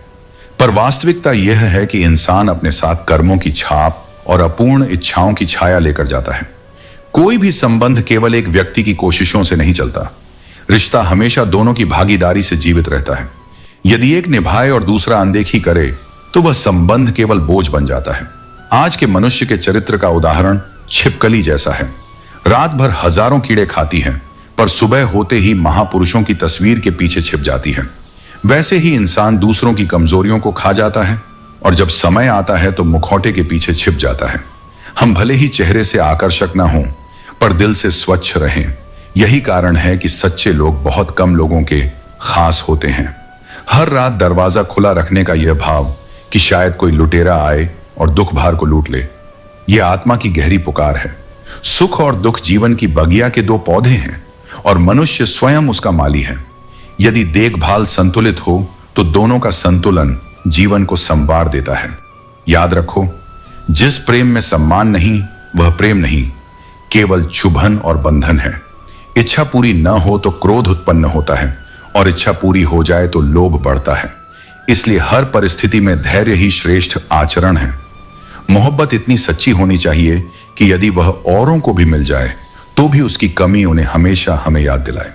पर वास्तविकता यह है कि इंसान अपने साथ कर्मों की छाप और अपूर्ण इच्छाओं की छाया लेकर जाता है। कोई भी संबंध केवल एक व्यक्ति की कोशिशों से नहीं चलता। रिश्ता हमेशा दोनों की भागीदारी से जीवित रहता है। यदि एक निभाए और दूसरा अनदेखी करे तो वह संबंध केवल बोझ बन जाता है। आज के मनुष्य के चरित्र का उदाहरण छिपकली जैसा है। रात भर हजारों कीड़े खाती है, पर सुबह होते ही महापुरुषों की तस्वीर के पीछे छिप जाती है। वैसे ही इंसान दूसरों की कमजोरियों को खा जाता है, और जब समय आता है तो मुखौटे के पीछे छिप जाता है। हम भले ही चेहरे से आकर्षक ना हों, पर दिल से स्वच्छ रहें। यही कारण है कि सच्चे लोग बहुत कम लोगों के खास होते हैं। हर रात दरवाजा खुला रखने का यह भाव कि शायद कोई लुटेरा आए और दुख भार को लूट ले, यह आत्मा की गहरी पुकार है। सुख और दुख जीवन की बगिया के दो पौधे हैं, और मनुष्य स्वयं उसका माली है। यदि देखभाल संतुलित हो तो दोनों का संतुलन जीवन को संवार देता है। याद रखो, जिस प्रेम में सम्मान नहीं वह प्रेम नहीं, केवल चुभन और बंधन है। इच्छा पूरी न हो तो क्रोध उत्पन्न होता है, और इच्छा पूरी हो जाए तो लोभ बढ़ता है। इसलिए हर परिस्थिति में धैर्य ही श्रेष्ठ आचरण है। मोहब्बत इतनी सच्ची होनी चाहिए कि यदि वह औरों को भी मिल जाए तो भी उसकी कमी उन्हें हमेशा हमें याद दिलाए।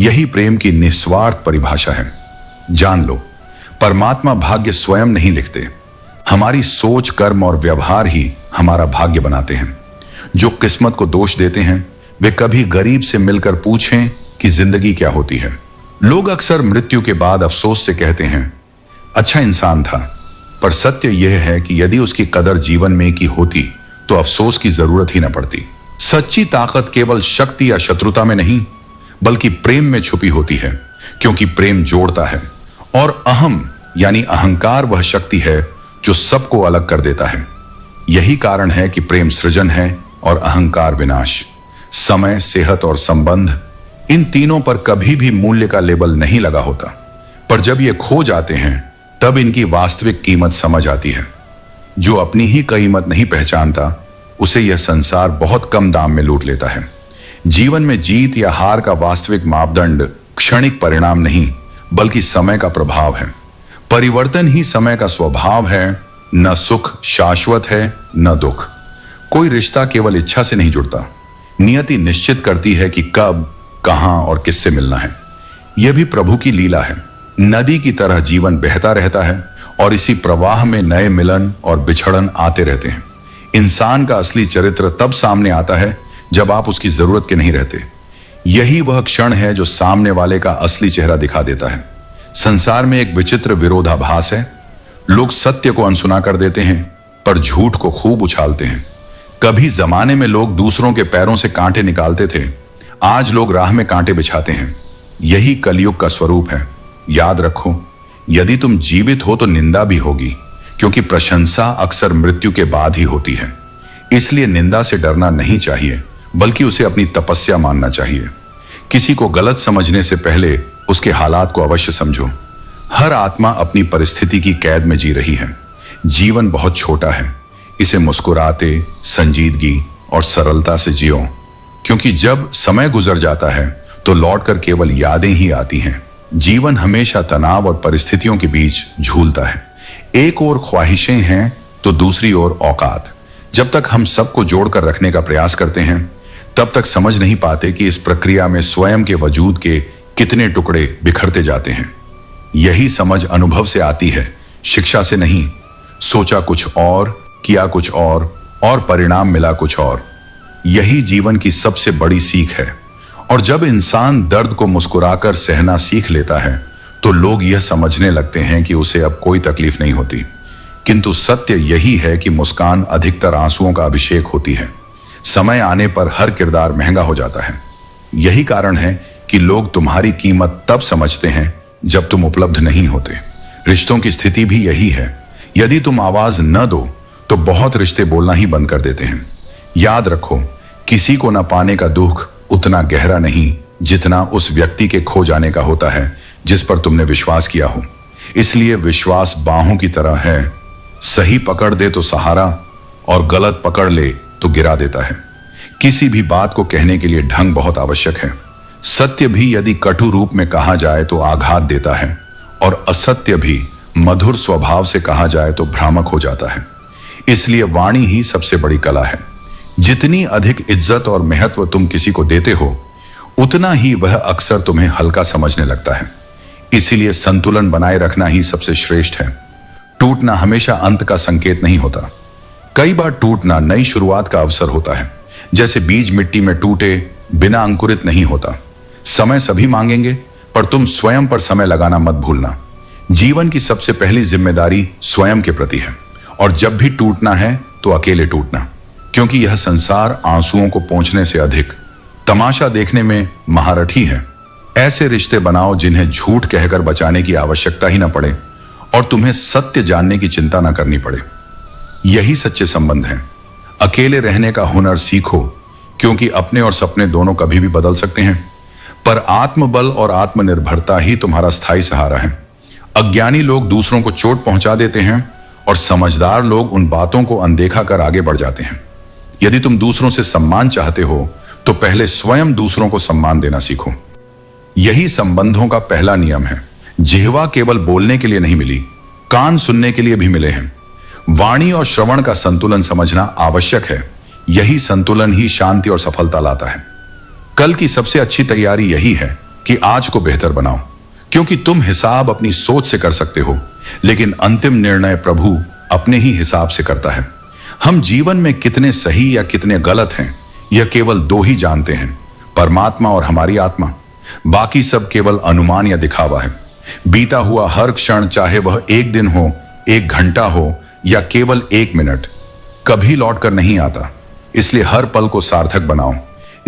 यही प्रेम की निस्वार्थ परिभाषा है। जान लो, परमात्मा भाग्य स्वयं नहीं लिखते, हमारी सोच, कर्म और व्यवहार ही हमारा भाग्य बनाते हैं। जो किस्मत को दोष देते हैं वे कभी गरीब से मिलकर पूछें कि जिंदगी क्या होती है। लोग अक्सर मृत्यु के बाद अफसोस से कहते हैं, अच्छा इंसान था, पर सत्य यह है कि यदि उसकी कदर जीवन में की होती तो अफसोस की जरूरत ही न पड़ती। सच्ची ताकत केवल शक्ति या शत्रुता में नहीं, बल्कि प्रेम में छुपी होती है, क्योंकि प्रेम जोड़ता है और अहम यानी अहंकार वह शक्ति है जो सबको अलग कर देता है। यही कारण है कि प्रेम सृजन है और अहंकार विनाश। समय, सेहत और संबंध, इन तीनों पर कभी भी मूल्य का लेबल नहीं लगा होता, पर जब ये खो जाते हैं तब इनकी वास्तविक कीमत समझ आती है। जो अपनी ही कीमत नहीं पहचानता उसे यह संसार बहुत कम दाम में लूट लेता है। जीवन में जीत या हार का वास्तविक मापदंड क्षणिक परिणाम नहीं, बल्कि समय का प्रभाव है। परिवर्तन ही समय का स्वभाव है। न सुख शाश्वत है, न दुख। कोई रिश्ता केवल इच्छा से नहीं जुड़ता, नियति निश्चित करती है कि कब, कहां और किससे मिलना है। यह भी प्रभु की लीला है। नदी की तरह जीवन बहता रहता है और इसी प्रवाह में नए मिलन और बिछड़न आते रहते हैं। इंसान का असली चरित्र तब सामने आता है जब आप उसकी जरूरत के नहीं रहते। यही वह क्षण है जो सामने वाले का असली चेहरा दिखा देता है। संसार में एक विचित्र विरोधाभास है। लोग सत्य को अनसुना कर देते हैं, पर झूठ को खूब उछालते हैं। कभी जमाने में लोग दूसरों के पैरों से कांटे निकालते थे, आज लोग राह में कांटे बिछाते हैं। यही कलयुग का स्वरूप है। याद रखो, यदि तुम जीवित हो तो निंदा भी होगी, क्योंकि प्रशंसा अक्सर मृत्यु के बाद ही होती है। इसलिए निंदा से डरना नहीं चाहिए, बल्कि उसे अपनी तपस्या मानना चाहिए। किसी को गलत समझने से पहले उसके हालात को अवश्य समझो। हर आत्मा अपनी परिस्थिति की कैद में जी रही है। जीवन बहुत छोटा है, इसे मुस्कुराते, संजीदगी और सरलता से जियो, क्योंकि जब समय गुजर जाता है तो लौटकर केवल यादें ही आती हैं। जीवन हमेशा तनाव और परिस्थितियों के बीच झूलता है। एक ओर ख्वाहिशें हैं तो दूसरी ओर औकात। जब तक हम सबको जोड़कर रखने का प्रयास करते हैं, तब तक समझ नहीं पाते कि इस प्रक्रिया में स्वयं के वजूद के कितने टुकड़े बिखरते जाते हैं। यही समझ अनुभव से आती है, शिक्षा से नहीं। सोचा कुछ और, किया कुछ और परिणाम मिला कुछ और। यही जीवन की सबसे बड़ी सीख है। और जब इंसान दर्द को मुस्कुराकर सहना सीख लेता है तो लोग यह समझने लगते हैं कि उसे अब कोई तकलीफ नहीं होती। किंतु सत्य यही है कि मुस्कान अधिकतर आंसुओं का अभिषेक होती है। समय आने पर हर किरदार महंगा हो जाता है। यही कारण है कि लोग तुम्हारी कीमत तब समझते हैं जब तुम उपलब्ध नहीं होते। रिश्तों की स्थिति भी यही है। यदि तुम आवाज न दो तो बहुत रिश्ते बोलना ही बंद कर देते हैं। याद रखो, किसी को न पाने का दुख उतना गहरा नहीं जितना उस व्यक्ति के खो जाने का होता है जिस पर तुमने विश्वास किया हो। इसलिए विश्वास बाहों की तरह है, सही पकड़ दे तो सहारा और गलत पकड़ ले तो गिरा देता है। किसी भी बात को कहने के लिए ढंग बहुत आवश्यक है। सत्य भी यदि कटु रूप में कहा जाए तो आघात देता है, और असत्य भी मधुर स्वभाव से कहा जाए तो भ्रामक हो जाता है। इसलिए वाणी ही सबसे बड़ी कला है। जितनी अधिक इज्जत और महत्व तुम किसी को देते हो, उतना ही वह अक्सर तुम्हें हल्का समझने लगता है। इसीलिए संतुलन बनाए रखना ही सबसे श्रेष्ठ है। टूटना हमेशा अंत का संकेत नहीं होता। कई बार टूटना नई शुरुआत का अवसर होता है। जैसे बीज मिट्टी में टूटे बिना अंकुरित नहीं होता। समय सभी मांगेंगे, पर तुम स्वयं पर समय लगाना मत भूलना। जीवन की सबसे पहली जिम्मेदारी स्वयं के प्रति है, और जब भी टूटना है तो अकेले टूटना, क्योंकि यह संसार आंसुओं को पोंछने से अधिक तमाशा देखने में महारथी है। ऐसे रिश्ते बनाओ जिन्हें झूठ कहकर बचाने की आवश्यकता ही न पड़े और तुम्हें सत्य जानने की चिंता न करनी पड़े। यही सच्चे संबंध हैं। अकेले रहने का हुनर सीखो, क्योंकि अपने और सपने दोनों कभी भी बदल सकते हैं, पर आत्मबल और आत्मनिर्भरता ही तुम्हारा स्थायी सहारा है। अज्ञानी लोग दूसरों को चोट पहुंचा देते हैं और समझदार लोग उन बातों को अनदेखा कर आगे बढ़ जाते हैं। यदि तुम दूसरों से सम्मान चाहते हो तो पहले स्वयं दूसरों को सम्मान देना सीखो। यही संबंधों का पहला नियम है। जिह्वा केवल बोलने के लिए नहीं मिली, कान सुनने के लिए भी मिले हैं। वाणी और श्रवण का संतुलन समझना आवश्यक है। यही संतुलन ही शांति और सफलता लाता है। कल की सबसे अच्छी तैयारी यही है कि आज को बेहतर बनाओ, क्योंकि तुम हिसाब अपनी सोच से कर सकते हो, लेकिन अंतिम निर्णय प्रभु अपने ही हिसाब से करता है। हम जीवन में कितने सही या कितने गलत हैं, यह केवल दो ही जानते हैं, परमात्मा और हमारी आत्मा। बाकी सब केवल अनुमान या दिखावा है। बीता हुआ हर क्षण, चाहे वह एक दिन हो, एक घंटा हो या केवल एक मिनट, कभी लौट कर नहीं आता। इसलिए हर पल को सार्थक बनाओ।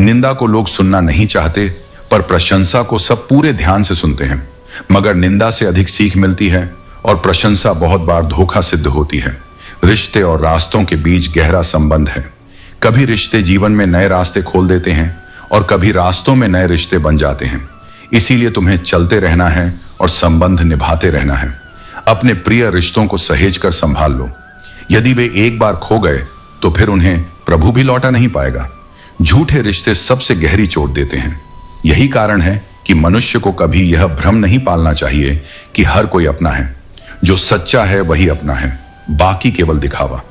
निंदा को लोग सुनना नहीं चाहते, पर प्रशंसा को सब पूरे ध्यान से सुनते हैं। मगर निंदा से अधिक सीख मिलती है और प्रशंसा बहुत बार धोखा सिद्ध होती है। रिश्ते और रास्तों के बीच गहरा संबंध है। कभी रिश्ते जीवन में नए रास्ते खोल देते हैं और कभी रास्तों में नए रिश्ते बन जाते हैं। इसीलिए तुम्हें चलते रहना है और संबंध निभाते रहना है। अपने प्रिय रिश्तों को सहेज कर संभाल लो। यदि वे एक बार खो गए तो फिर उन्हें प्रभु भी लौटा नहीं पाएगा। झूठे रिश्ते सबसे गहरी चोट देते हैं। यही कारण है कि मनुष्य को कभी यह भ्रम नहीं पालना चाहिए कि हर कोई अपना है। जो सच्चा है वही अपना है, बाकी केवल दिखावा।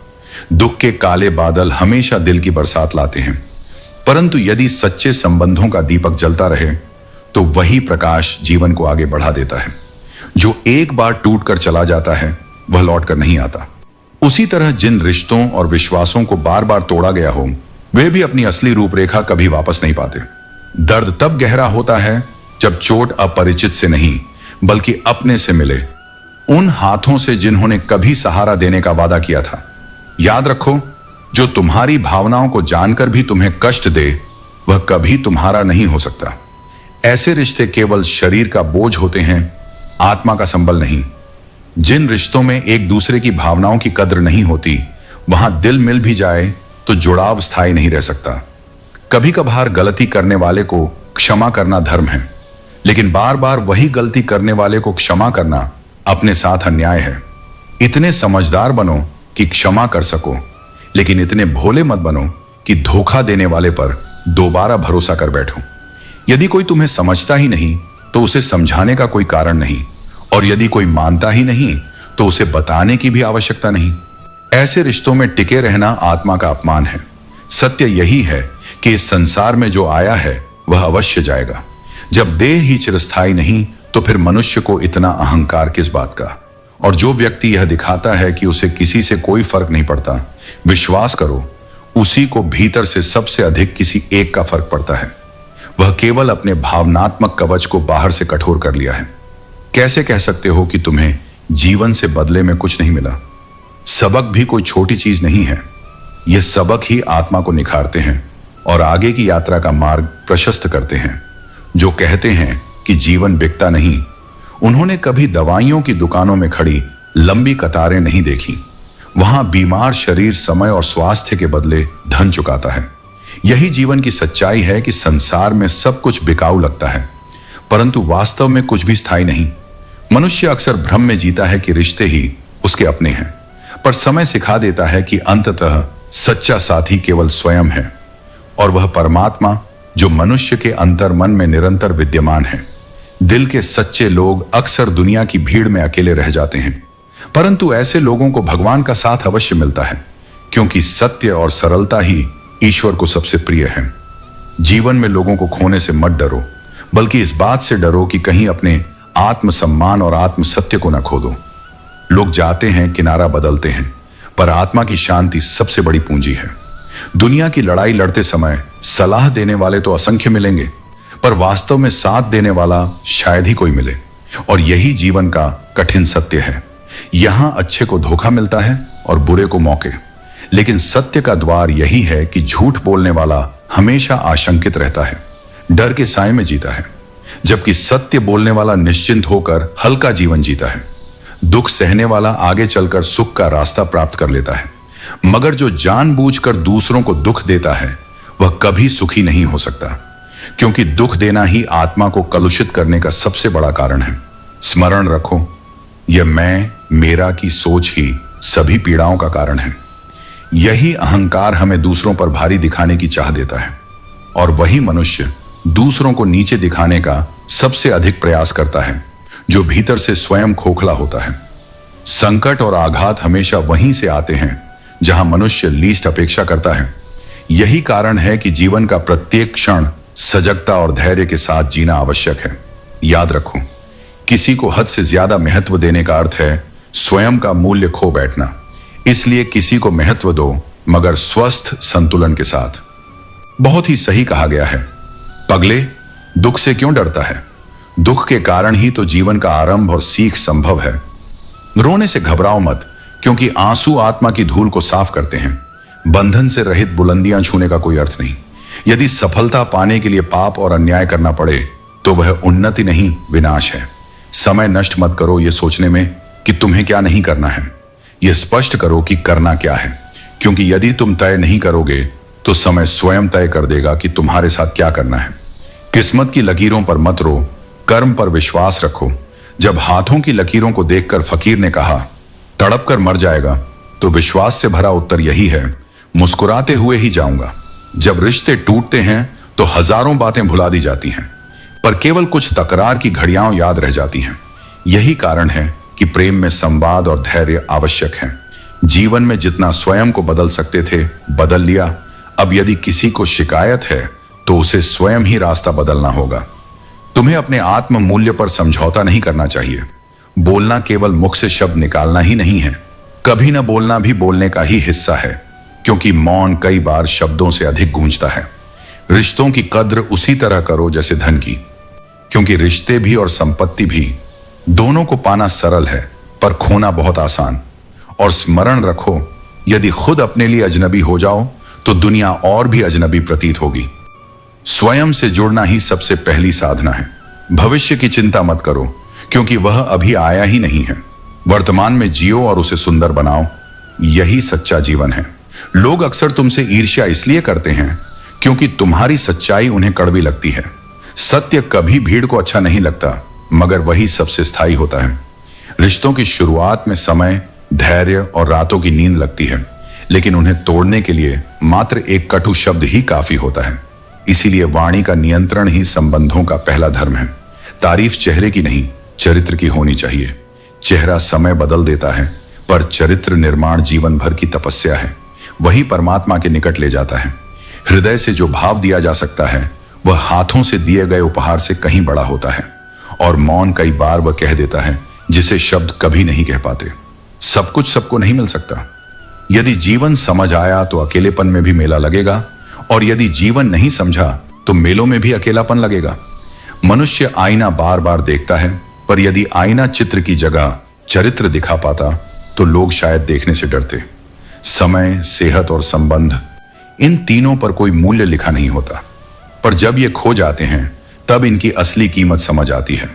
दुख के काले बादल हमेशा दिल की बरसात लाते हैं, परंतु यदि सच्चे संबंधों का दीपक जलता रहे तो वही प्रकाश जीवन को आगे बढ़ा देता है। जो एक बार टूट कर चला जाता है वह लौट कर नहीं आता। उसी तरह जिन रिश्तों और विश्वासों को बार बार तोड़ा गया हो, वे भी अपनी असली रूपरेखा कभी वापस नहीं पाते। दर्द तब गहरा होता है जब चोट अपरिचित से नहीं बल्कि अपने से मिले, उन हाथों से जिन्होंने कभी सहारा देने का वादा किया था। याद रखो, जो तुम्हारी भावनाओं को जानकर भी तुम्हें कष्ट दे वह कभी तुम्हारा नहीं हो सकता। ऐसे रिश्ते केवल शरीर का बोझ होते हैं, आत्मा का संबल नहीं। जिन रिश्तों में एक दूसरे की भावनाओं की कद्र नहीं होती, वहां दिल मिल भी जाए तो जुड़ाव स्थायी नहीं रह सकता। कभी कभार गलती करने वाले को क्षमा करना धर्म है, लेकिन बार बार वही गलती करने वाले को क्षमा करना अपने साथ अन्याय है। इतने समझदार बनो कि क्षमा कर सको, लेकिन इतने भोले मत बनो कि धोखा देने वाले पर दोबारा भरोसा कर बैठो। यदि कोई तुम्हें समझता ही नहीं तो उसे समझाने का कोई कारण नहीं, और यदि कोई मानता ही नहीं तो उसे बताने की भी आवश्यकता नहीं। ऐसे रिश्तों में टिके रहना आत्मा का अपमान है। सत्य यही है कि इस संसार में जो आया है वह अवश्य जाएगा। जब देह ही चिरस्थायी नहीं तो फिर मनुष्य को इतना अहंकार किस बात का। और जो व्यक्ति यह दिखाता है कि उसे किसी से कोई फर्क नहीं पड़ता, विश्वास करो उसी को भीतर से सबसे अधिक किसी एक का फर्क पड़ता है। वह केवल अपने भावनात्मक कवच को बाहर से कठोर कर लिया है। कैसे कह सकते हो कि तुम्हें जीवन से बदले में कुछ नहीं मिला? सबक भी कोई छोटी चीज नहीं है। ये सबक ही आत्मा को निखारते हैं और आगे की यात्रा का मार्ग प्रशस्त करते हैं। जो कहते हैं कि जीवन बिकता नहीं, उन्होंने कभी दवाइयों की दुकानों में खड़ी लंबी कतारें नहीं देखी। वहां बीमार शरीर समय और स्वास्थ्य के बदले धन चुकाता है। यही जीवन की सच्चाई है कि संसार में सब कुछ बिकाऊ लगता है, परंतु वास्तव में कुछ भी स्थायी नहीं। मनुष्य अक्सर भ्रम में जीता है कि रिश्ते ही उसके अपने हैं, पर समय सिखा देता है कि अंततः सच्चा साथी केवल स्वयं है, और वह परमात्मा जो मनुष्य के अंतर मन में निरंतर विद्यमान है। दिल के सच्चे लोग अक्सर दुनिया की भीड़ में अकेले रह जाते हैं, परंतु ऐसे लोगों को भगवान का साथ अवश्य मिलता है, क्योंकि सत्य और सरलता ही ईश्वर को सबसे प्रिय है। जीवन में लोगों को खोने से मत डरो, बल्कि इस बात से डरो कि कहीं अपने आत्मसम्मान और आत्म सत्य को न खो दो। लोग जाते हैं, किनारा बदलते हैं, पर आत्मा की शांति सबसे बड़ी पूंजी है। दुनिया की लड़ाई लड़ते समय सलाह देने वाले तो असंख्य मिलेंगे, पर वास्तव में साथ देने वाला शायद ही कोई मिले। और यही जीवन का कठिन सत्य है। यहां अच्छे को धोखा मिलता है और बुरे को मौके, लेकिन सत्य का द्वार यही है कि झूठ बोलने वाला हमेशा आशंकित रहता है, डर के साए में जीता है, जबकि सत्य बोलने वाला निश्चिंत होकर हल्का जीवन जीता है। दुख सहने वाला आगे चलकर सुख का रास्ता प्राप्त कर लेता है, मगर जो जानबूझकर दूसरों को दुख देता है वह कभी सुखी नहीं हो सकता, क्योंकि दुख देना ही आत्मा को कलुषित करने का सबसे बड़ा कारण है। स्मरण रखो, यह मैं मेरा की सोच ही सभी पीड़ाओं का कारण है। यही अहंकार हमें दूसरों पर भारी दिखाने की चाह देता है, और वही मनुष्य दूसरों को नीचे दिखाने का सबसे अधिक प्रयास करता है जो भीतर से स्वयं खोखला होता है। संकट और आघात हमेशा वहीं से आते हैं जहां मनुष्य लीस्ट अपेक्षा करता है। यही कारण है कि जीवन का प्रत्येक क्षण सजगता और धैर्य के साथ जीना आवश्यक है। याद रखो, किसी को हद से ज्यादा महत्व देने का अर्थ है स्वयं का मूल्य खो बैठना। इसलिए किसी को महत्व दो, मगर स्वस्थ संतुलन के साथ। बहुत ही सही कहा गया है, पगले दुख से क्यों डरता है? दुख के कारण ही तो जीवन का आरंभ और सीख संभव है। रोने से घबराओ मत, क्योंकि आंसू आत्मा की धूल को साफ करते हैं। बंधन से रहित बुलंदियां छूने का कोई अर्थ नहीं। यदि सफलता पाने के लिए पाप और अन्याय करना पड़े तो वह उन्नति नहीं, विनाश है। समय नष्ट मत करो यह सोचने में कि तुम्हें क्या नहीं करना है। यह स्पष्ट करो कि करना क्या है, क्योंकि यदि तुम तय नहीं करोगे तो समय स्वयं तय कर देगा कि तुम्हारे साथ क्या करना है। किस्मत की लकीरों पर मत रो, कर्म पर विश्वास रखो। जब हाथों की लकीरों को देखकर फकीर ने कहा तड़प कर मर जाएगा, तो विश्वास से भरा उत्तर यही है, मुस्कुराते हुए ही जाऊंगा। जब रिश्ते टूटते हैं तो हजारों बातें भुला दी जाती हैं, पर केवल कुछ तकरार की घड़ियां याद रह जाती हैं। यही कारण है कि प्रेम में संवाद और धैर्य आवश्यक है। जीवन में जितना स्वयं को बदल सकते थे बदल लिया। अब यदि किसी को शिकायत है तो उसे स्वयं ही रास्ता बदलना होगा। तुम्हें अपने आत्म मूल्य पर समझौता नहीं करना चाहिए। बोलना केवल मुख से शब्द निकालना ही नहीं है, कभी न बोलना भी बोलने का ही हिस्सा है, क्योंकि मौन कई बार शब्दों से अधिक गूंजता है। रिश्तों की कद्र उसी तरह करो जैसे धन की, क्योंकि रिश्ते भी और संपत्ति भी दोनों को पाना सरल है, पर खोना बहुत आसान। और स्मरण रखो, यदि खुद अपने लिए अजनबी हो जाओ तो दुनिया और भी अजनबी प्रतीत होगी। स्वयं से जुड़ना ही सबसे पहली साधना है। भविष्य की चिंता मत करो, क्योंकि वह अभी आया ही नहीं है। वर्तमान में जियो और उसे सुंदर बनाओ, यही सच्चा जीवन है। लोग अक्सर तुमसे ईर्ष्या इसलिए करते हैं क्योंकि तुम्हारी सच्चाई उन्हें कड़वी लगती है। सत्य कभी भीड़ को अच्छा नहीं लगता, मगर वही सबसे स्थायी होता है। रिश्तों की शुरुआत में समय, धैर्य और रातों की नींद लगती है, लेकिन उन्हें तोड़ने के लिए मात्र एक कटु शब्द ही काफी होता है। इसीलिए वाणी का नियंत्रण ही संबंधों का पहला धर्म है। तारीफ चेहरे की नहीं, चरित्र की होनी चाहिए। चेहरा समय बदल देता है, पर चरित्र निर्माण जीवन भर की तपस्या है। वही परमात्मा के निकट ले जाता है। हृदय से जो भाव दिया जा सकता है वह हाथों से दिए गए उपहार से कहीं बड़ा होता है। और मौन कई बार वह कह देता है जिसे शब्द कभी नहीं कह पाते। सब कुछ सबको नहीं मिल सकता। यदि जीवन समझ आया तो अकेलेपन में भी मेला लगेगा, और यदि जीवन नहीं समझा तो मेलों में भी अकेलापन लगेगा। मनुष्य आईना बार बार देखता है, पर यदि आईना चित्र की जगह चरित्र दिखा पाता तो लोग शायद देखने से डरते। समय, सेहत और संबंध, इन तीनों पर कोई मूल्य लिखा नहीं होता, पर जब ये खो जाते हैं तब इनकी असली कीमत समझ आती है।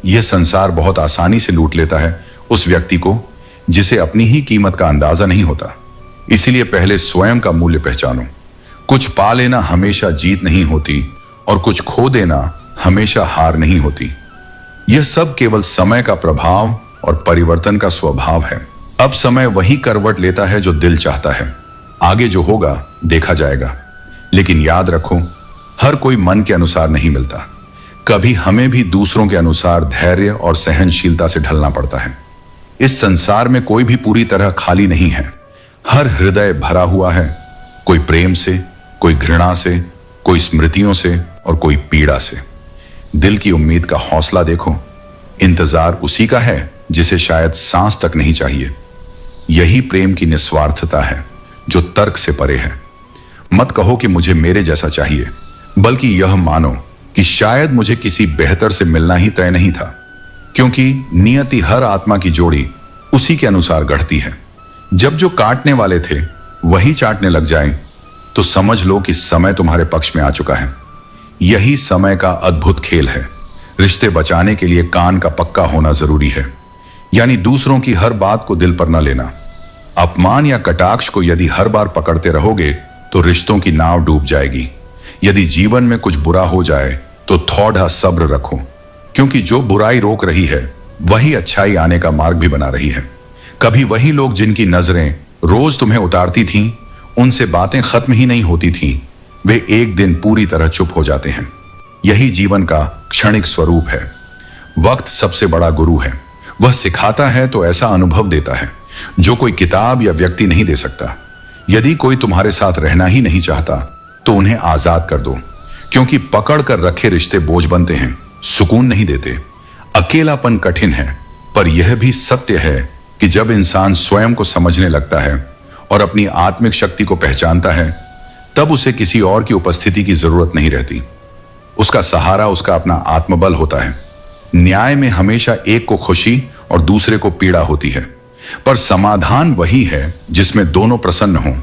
यह संसार बहुत आसानी से लूट लेता है उस व्यक्ति को जिसे अपनी ही कीमत का अंदाजा नहीं होता। इसीलिए पहले स्वयं का मूल्य पहचानो। कुछ पा लेना हमेशा जीत नहीं होती, और कुछ खो देना हमेशा हार नहीं होती। यह सब केवल समय का प्रभाव और परिवर्तन का स्वभाव है। अब समय वही करवट लेता है जो दिल चाहता है। आगे जो होगा देखा जाएगा। लेकिन याद रखो, हर कोई मन के अनुसार नहीं मिलता। कभी हमें भी दूसरों के अनुसार धैर्य और सहनशीलता से ढलना पड़ता है। इस संसार में कोई भी पूरी तरह खाली नहीं है। हर हृदय भरा हुआ है, कोई प्रेम से, कोई घृणा से, कोई स्मृतियों से और कोई पीड़ा से। दिल की उम्मीद का हौसला देखो। इंतजार उसी का है जिसे शायद सांस तक नहीं चाहिए। यही प्रेम की निस्वार्थता है जो तर्क से परे है। मत कहो कि मुझे मेरे जैसा चाहिए, बल्कि यह मानो कि शायद मुझे किसी बेहतर से मिलना ही तय नहीं था, क्योंकि नियति हर आत्मा की जोड़ी उसी के अनुसार गढ़ती है। जब जो काटने वाले थे वही चाटने लग जाएं, तो समझ लो कि समय तुम्हारे पक्ष में आ चुका है। यही समय का अद्भुत खेल है। रिश्ते बचाने के लिए कान का पक्का होना जरूरी है, यानी दूसरों की हर बात को दिल पर न लेना। अपमान या कटाक्ष को यदि हर बार पकड़ते रहोगे तो रिश्तों की नाव डूब जाएगी। यदि जीवन में कुछ बुरा हो जाए तो थोड़ा सब्र रखो, क्योंकि जो बुराई रोक रही है वही अच्छाई आने का मार्ग भी बना रही है। कभी वही लोग जिनकी नजरें रोज तुम्हें उतारती थीं, उनसे बातें खत्म ही नहीं होती थीं, वे एक दिन पूरी तरह चुप हो जाते हैं। यही जीवन का क्षणिक स्वरूप है। वक्त सबसे बड़ा गुरु है। वह सिखाता है तो ऐसा अनुभव देता है जो कोई किताब या व्यक्ति नहीं दे सकता। यदि कोई तुम्हारे साथ रहना ही नहीं चाहता तो उन्हें आजाद कर दो, क्योंकि पकड़ कर रखे रिश्ते बोझ बनते हैं, सुकून नहीं देते। अकेलापन कठिन है, पर यह भी सत्य है कि जब इंसान स्वयं को समझने लगता है और अपनी आत्मिक शक्ति को पहचानता है, तब उसे किसी और की उपस्थिति की जरूरत नहीं रहती। उसका सहारा उसका अपना आत्मबल होता है। न्याय में हमेशा एक को खुशी और दूसरे को पीड़ा होती है, पर समाधान वही है जिसमें दोनों प्रसन्न हों।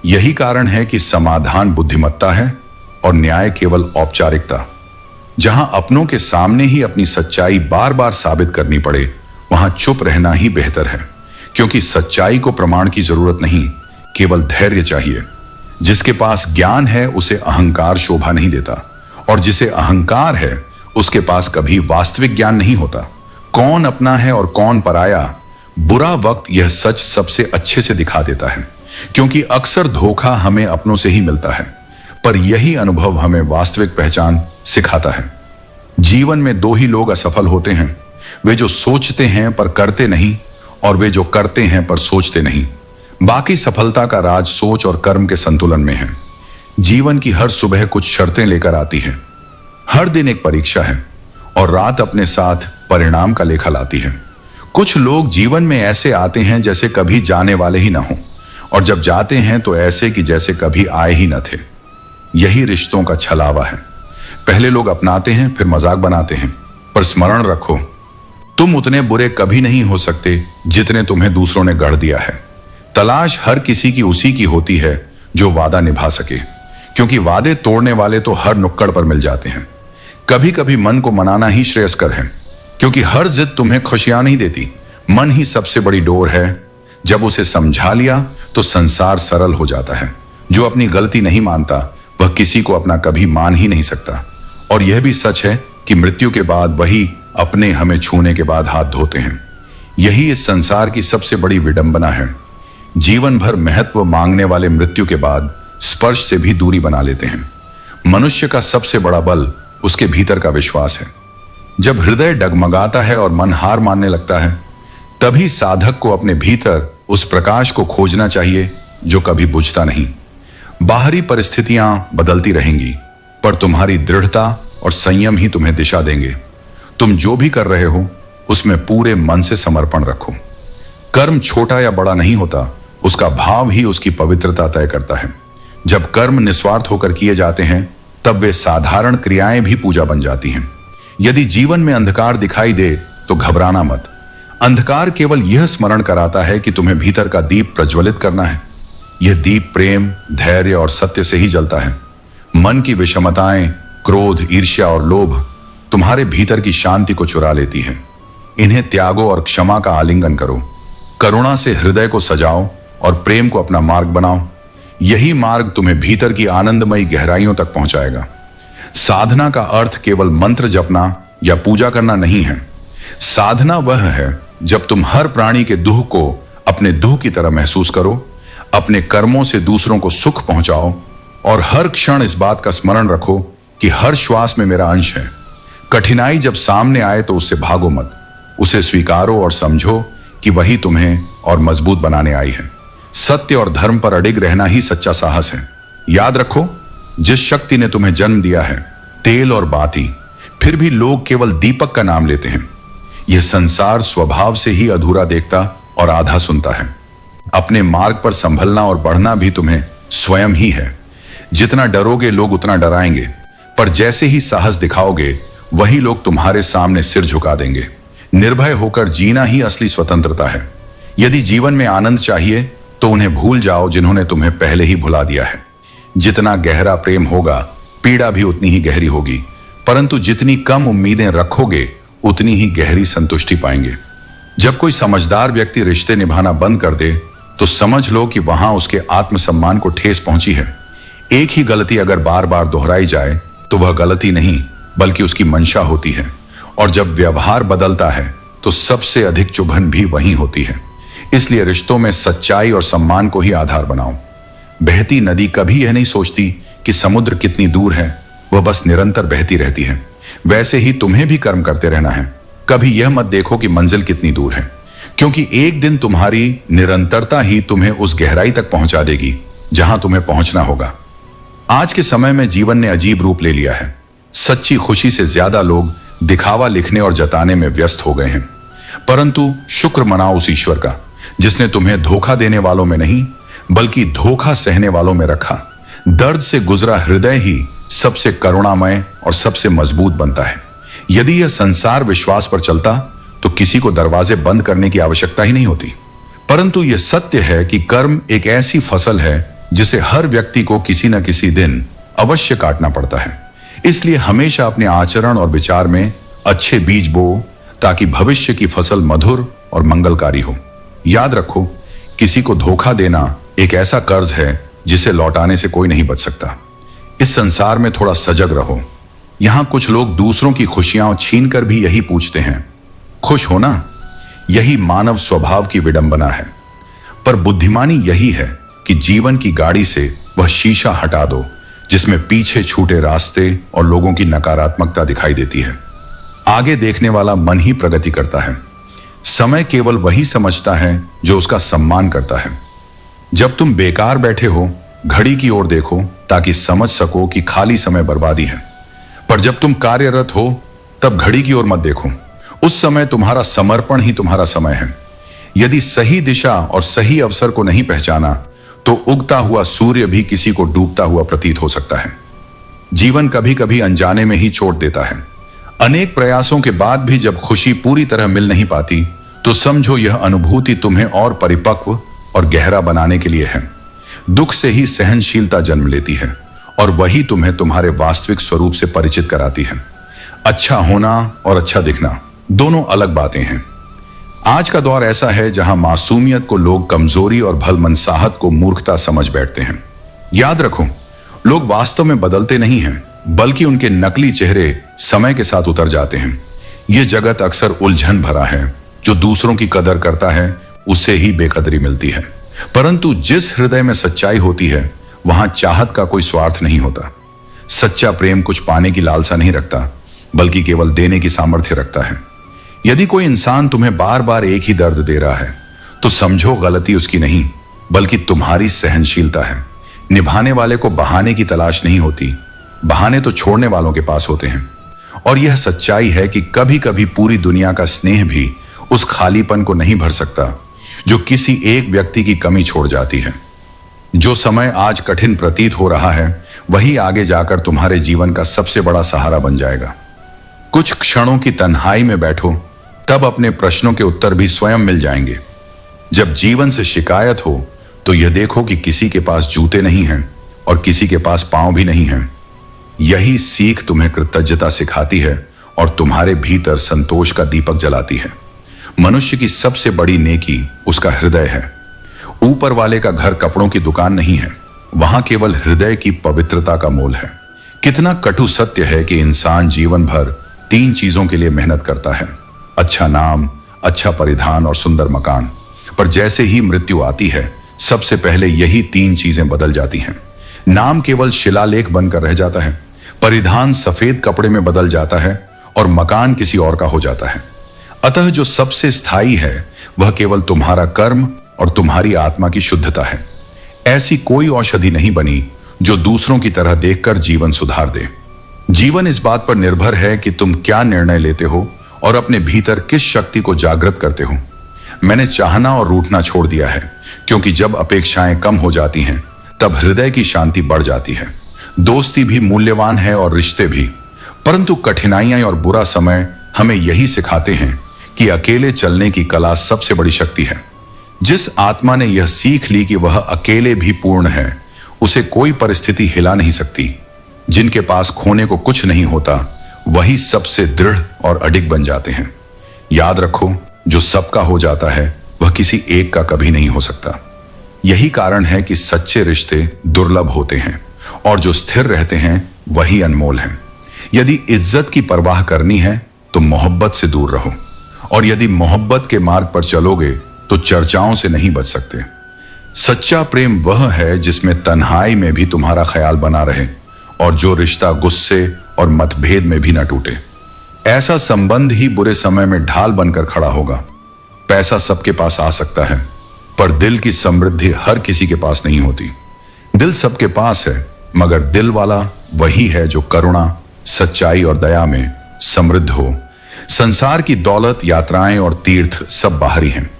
यही कारण है कि समाधान बुद्धिमत्ता है और न्याय केवल औपचारिकता। जहां अपनों के सामने ही अपनी सच्चाई बार बार साबित करनी पड़े, वहां चुप रहना ही बेहतर है, क्योंकि सच्चाई को प्रमाण की जरूरत नहीं, केवल धैर्य चाहिए। जिसके पास ज्ञान है उसे अहंकार शोभा नहीं देता, और जिसे अहंकार है उसके पास कभी वास्तविक ज्ञान नहीं होता। कौन अपना है और कौन पराया, बुरा वक्त यह सच सबसे अच्छे से दिखा देता है, क्योंकि अक्सर धोखा हमें अपनों से ही मिलता है, पर यही अनुभव हमें वास्तविक पहचान सिखाता है। जीवन में दो ही लोग असफल होते हैं, वे जो सोचते हैं पर करते नहीं, और वे जो करते हैं पर सोचते नहीं। बाकी सफलता का राज सोच और कर्म के संतुलन में है। जीवन की हर सुबह कुछ शर्तें लेकर आती है। हर दिन एक परीक्षा है और रात अपने साथ परिणाम का लेखा लाती है। कुछ लोग जीवन में ऐसे आते हैं जैसे कभी जाने वाले ही ना हो, और जब जाते हैं तो ऐसे कि जैसे कभी आए ही न थे। यही रिश्तों का छलावा है। पहले लोग अपनाते हैं, फिर मजाक बनाते हैं, पर स्मरण रखो, तुम उतने बुरे कभी नहीं हो सकते जितने तुम्हें दूसरों ने गढ़ दिया है। तलाश हर किसी की उसी की होती है जो वादा निभा सके, क्योंकि वादे तोड़ने वाले तो हर नुक्कड़ पर मिल जाते हैं। कभी कभी मन को मनाना ही श्रेयस्कर है, क्योंकि हर जिद तुम्हें खुशियां नहीं देती। मन ही सबसे बड़ी डोर है। जब उसे समझा लिया तो संसार सरल हो जाता है। जो अपनी गलती नहीं मानता वह किसी को अपना कभी मान ही नहीं सकता। और यह भी सच है कि मृत्यु के बाद वही अपने हमें छूने के बाद हाथ धोते हैं। यही इस संसार की सबसे बड़ी विडंबना है। जीवन भर महत्व मांगने वाले मृत्यु के बाद स्पर्श से भी दूरी बना लेते हैं। मनुष्य का सबसे बड़ा बल उसके भीतर का विश्वास है। जब हृदय डगमगाता है और मन हार मानने लगता है, तभी साधक को अपने भीतर उस प्रकाश को खोजना चाहिए जो कभी बुझता नहीं। बाहरी परिस्थितियां बदलती रहेंगी, पर तुम्हारी दृढ़ता और संयम ही तुम्हें दिशा देंगे। तुम जो भी कर रहे हो उसमें पूरे मन से समर्पण रखो। कर्म छोटा या बड़ा नहीं होता, उसका भाव ही उसकी पवित्रता तय करता है। जब कर्म निस्वार्थ होकर किए जाते हैं, तब वे साधारण क्रियाएं भी पूजा बन जाती हैं। यदि जीवन में अंधकार दिखाई दे तो घबराना मत। अंधकार केवल यह स्मरण कराता है कि तुम्हें भीतर का दीप प्रज्वलित करना है। यह दीप प्रेम, धैर्य और सत्य से ही जलता है। मन की विषमताएं, क्रोध, ईर्ष्या और लोभ तुम्हारे भीतर की शांति को चुरा लेती है। इन्हें त्यागो और क्षमा का आलिंगन करो। करुणा से हृदय को सजाओ और प्रेम को अपना मार्ग बनाओ। यही मार्ग तुम्हें भीतर की आनंदमयी गहराइयों तक पहुंचाएगा। साधना का अर्थ केवल मंत्र जपना या पूजा करना नहीं है। साधना वह है जब तुम हर प्राणी के दुख को अपने दुख की तरह महसूस करो, अपने कर्मों से दूसरों को सुख पहुंचाओ, और हर क्षण इस बात का स्मरण रखो कि हर श्वास में मेरा अंश है। कठिनाई जब सामने आए तो उससे भागो मत, उसे स्वीकारो और समझो कि वही तुम्हें और मजबूत बनाने आई है। सत्य और धर्म पर अडिग रहना ही सच्चा साहस है। याद रखो, जिस शक्ति ने तुम्हें जन्म दिया है, तेल और बाती, फिर भी लोग केवल दीपक का नाम लेते हैं। यह संसार स्वभाव से ही अधूरा देखता और आधा सुनता है। अपने मार्ग पर संभलना और बढ़ना भी तुम्हें स्वयं ही है। जितना डरोगे लोग उतना डराएंगे, पर जैसे ही साहस दिखाओगे वही लोग तुम्हारे सामने सिर झुका देंगे। निर्भय होकर जीना ही असली स्वतंत्रता है। यदि जीवन में आनंद चाहिए तो उन्हें भूल जाओ जिन्होंने तुम्हें पहले ही भुला दिया है। जितना गहरा प्रेम होगा, पीड़ा भी उतनी ही गहरी होगी, परंतु जितनी कम उम्मीदें रखोगे उतनी ही गहरी संतुष्टि पाएंगे। जब कोई समझदार व्यक्ति रिश्ते निभाना बंद कर दे तो समझ लो कि वहां उसके आत्मसम्मान को ठेस पहुंची है। एक ही गलती अगर बार बार दोहराई जाए तो वह गलती नहीं बल्कि उसकी मंशा होती है, और जब व्यवहार बदलता है तो सबसे अधिक चुभन भी वहीं होती है। इसलिए रिश्तों में सच्चाई और सम्मान को ही आधार बनाओ। बहती नदी कभी यह नहीं सोचती कि समुद्र कितनी दूर है, वह बस निरंतर बहती रहती है। वैसे ही तुम्हें भी कर्म करते रहना है। कभी यह मत देखो कि मंजिल कितनी दूर है, क्योंकि एक दिन तुम्हारी निरंतरता ही तुम्हें उस गहराई तक पहुंचा देगी जहां तुम्हें पहुंचना होगा। आज के समय में जीवन ने अजीब रूप ले लिया है। सच्ची खुशी से ज्यादा लोग दिखावा लिखने और जताने में व्यस्त हो गए हैं। परंतु शुक्र मनाओ उस ईश्वर का जिसने तुम्हें धोखा देने वालों में नहीं बल्कि धोखा सहने वालों में रखा। दर्द से गुजरा हृदय ही सबसे करुणामय और सबसे मजबूत बनता है। यदि यह संसार विश्वास पर चलता तो किसी को दरवाजे बंद करने की आवश्यकता ही नहीं होती। परंतु यह सत्य है कि कर्म एक ऐसी फसल है जिसे हर व्यक्ति को किसी न किसी दिन अवश्य काटना पड़ता है। इसलिए हमेशा अपने आचरण और विचार में अच्छे बीज बो ताकि भविष्य की फसल मधुर और मंगलकारी हो। याद रखो, किसी को धोखा देना एक ऐसा कर्ज है जिसे लौटाने से कोई नहीं बच सकता। इस संसार में थोड़ा सजग रहो। यहां कुछ लोग दूसरों की खुशियां छीनकर भी यही पूछते हैं, खुश हो ना? यही मानव स्वभाव की विडंबना है। पर बुद्धिमानी यही है कि जीवन की गाड़ी से वह शीशा हटा दो जिसमें पीछे छूटे रास्ते और लोगों की नकारात्मकता दिखाई देती है। आगे देखने वाला मन ही प्रगति करता है। समय केवल वही समझता है जो उसका सम्मान करता है। जब तुम बेकार बैठे हो, घड़ी की ओर देखो ताकि समझ सको कि खाली समय बर्बादी है। पर जब तुम कार्यरत हो तब घड़ी की ओर मत देखो। उस समय तुम्हारा समर्पण ही तुम्हारा समय है। यदि सही दिशा और सही अवसर को नहीं पहचाना तो उगता हुआ सूर्य भी किसी को डूबता हुआ प्रतीत हो सकता है। जीवन कभी कभी अनजाने में ही चोट देता है। अनेक प्रयासों के बाद भी जब खुशी पूरी तरह मिल नहीं पाती तो समझो यह अनुभूति तुम्हें और परिपक्व और गहरा बनाने के लिए है। दुख से ही सहनशीलता जन्म लेती है और वही तुम्हें तुम्हारे वास्तविक स्वरूप से परिचित कराती है। अच्छा होना और अच्छा दिखना दोनों अलग बातें हैं। आज का दौर ऐसा है जहां मासूमियत को लोग कमजोरी और भलमनसाहत को मूर्खता समझ बैठते हैं। याद रखो, लोग वास्तव में बदलते नहीं हैं बल्कि उनके नकली चेहरे समय के साथ उतर जाते हैं। यह जगत अक्सर उलझन भरा है। जो दूसरों की कदर करता है उसे ही बेकदरी मिलती है। परंतु जिस हृदय में सच्चाई होती है वहां चाहत का कोई स्वार्थ नहीं होता। सच्चा प्रेम कुछ पाने की लालसा नहीं रखता बल्कि केवल देने की सामर्थ्य रखता है। यदि कोई इंसान तुम्हें बार बार एक ही दर्द दे रहा है तो समझो गलती उसकी नहीं बल्कि तुम्हारी सहनशीलता है। निभाने वाले को बहाने की तलाश नहीं होती, बहाने तो छोड़ने वालों के पास होते हैं। और यह सच्चाई है कि कभी कभी पूरी दुनिया का स्नेह भी उस खालीपन को नहीं भर सकता जो किसी एक व्यक्ति की कमी छोड़ जाती है। जो समय आज कठिन प्रतीत हो रहा है वही आगे जाकर तुम्हारे जीवन का सबसे बड़ा सहारा बन जाएगा। कुछ क्षणों की तन्हाई में बैठो, तब अपने प्रश्नों के उत्तर भी स्वयं मिल जाएंगे। जब जीवन से शिकायत हो तो यह देखो कि किसी के पास जूते नहीं हैं और किसी के पास पांव भी नहीं हैं। यही सीख तुम्हें कृतज्ञता सिखाती है और तुम्हारे भीतर संतोष का दीपक जलाती है। मनुष्य की सबसे बड़ी नेकी उसका हृदय है। ऊपर वाले का घर कपड़ों की दुकान नहीं है, वहां केवल हृदय की पवित्रता का मोल है। कितना कटु सत्य है कि इंसान जीवन भर 3 चीजों के लिए मेहनत करता है, अच्छा नाम, अच्छा परिधान और सुंदर मकान। पर जैसे ही मृत्यु आती है सबसे पहले यही 3 चीजें बदल जाती हैं। नाम केवल शिलालेख बनकर रह जाता है, परिधान सफेद कपड़े में बदल जाता है और मकान किसी और का हो जाता है। अतः जो सबसे स्थायी है वह केवल तुम्हारा कर्म और तुम्हारी आत्मा की शुद्धता है। ऐसी कोई औषधि नहीं बनी जो दूसरों की तरह देखकर जीवन सुधार दे। जीवन इस बात पर निर्भर है कि तुम क्या निर्णय लेते हो और अपने भीतर किस शक्ति को जागृत करते हो। मैंने चाहना और रूठना छोड़ दिया है क्योंकि जब अपेक्षाएं कम हो जाती हैं तब हृदय की शांति बढ़ जाती है। दोस्ती भी मूल्यवान है और रिश्ते भी, परंतु कठिनाइयां और बुरा समय हमें यही सिखाते हैं कि अकेले चलने की कला सबसे बड़ी शक्ति है। जिस आत्मा ने यह सीख ली कि वह अकेले भी पूर्ण है उसे कोई परिस्थिति हिला नहीं सकती। जिनके पास खोने को कुछ नहीं होता वही सबसे दृढ़ और अडिग बन जाते हैं। याद रखो, जो सबका हो जाता है वह किसी एक का कभी नहीं हो सकता। यही कारण है कि सच्चे रिश्ते दुर्लभ होते हैं और जो स्थिर रहते हैं वही अनमोल हैं। यदि इज्जत की परवाह करनी है तो मोहब्बत से दूर रहो, और यदि मोहब्बत के मार्ग पर चलोगे तो चर्चाओं से नहीं बच सकते। सच्चा प्रेम वह है जिसमें तन्हाई में भी तुम्हारा ख्याल बना रहे और जो रिश्ता गुस्से और मतभेद में भी न टूटे। ऐसा संबंध ही बुरे समय में ढाल बनकर खड़ा होगा। पैसा सबके पास आ सकता है पर दिल की समृद्धि हर किसी के पास नहीं होती। दिल सबके पास है मगर दिल वाला वही है जो करुणा, सच्चाई और दया में समृद्ध हो। संसार की दौलत, यात्राएं और तीर्थ सब बाहरी हैं।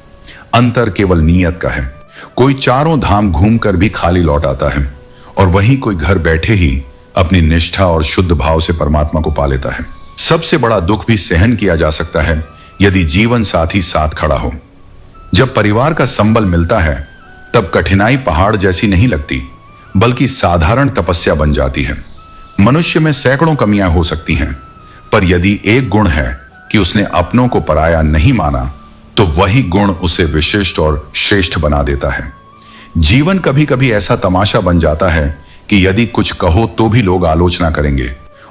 अंतर केवल नीयत का है। कोई चारों धाम घूमकर भी खाली लौट आता है और वहीं कोई घर बैठे ही अपनी निष्ठा और शुद्ध भाव से परमात्मा को पा लेता है। सबसे बड़ा दुख भी सहन किया जा सकता है यदि जीवन साथी साथ खड़ा हो। जब परिवार का संबल मिलता है तब कठिनाई पहाड़ जैसी नहीं लगती, बल्कि साधारण तपस्या बन जाती है। मनुष्य में सैकड़ों कमियां हो सकती हैं, पर यदि एक गुण है कि उसने अपनों को पराया नहीं माना, तो वही गुण उसे विशिष्ट और श्रेष्ठ बना देता है। जीवन कभी कभी ऐसा तमाशा बन जाता है कि यदि कुछ कहो तो भी लोग आलोचना करेंगे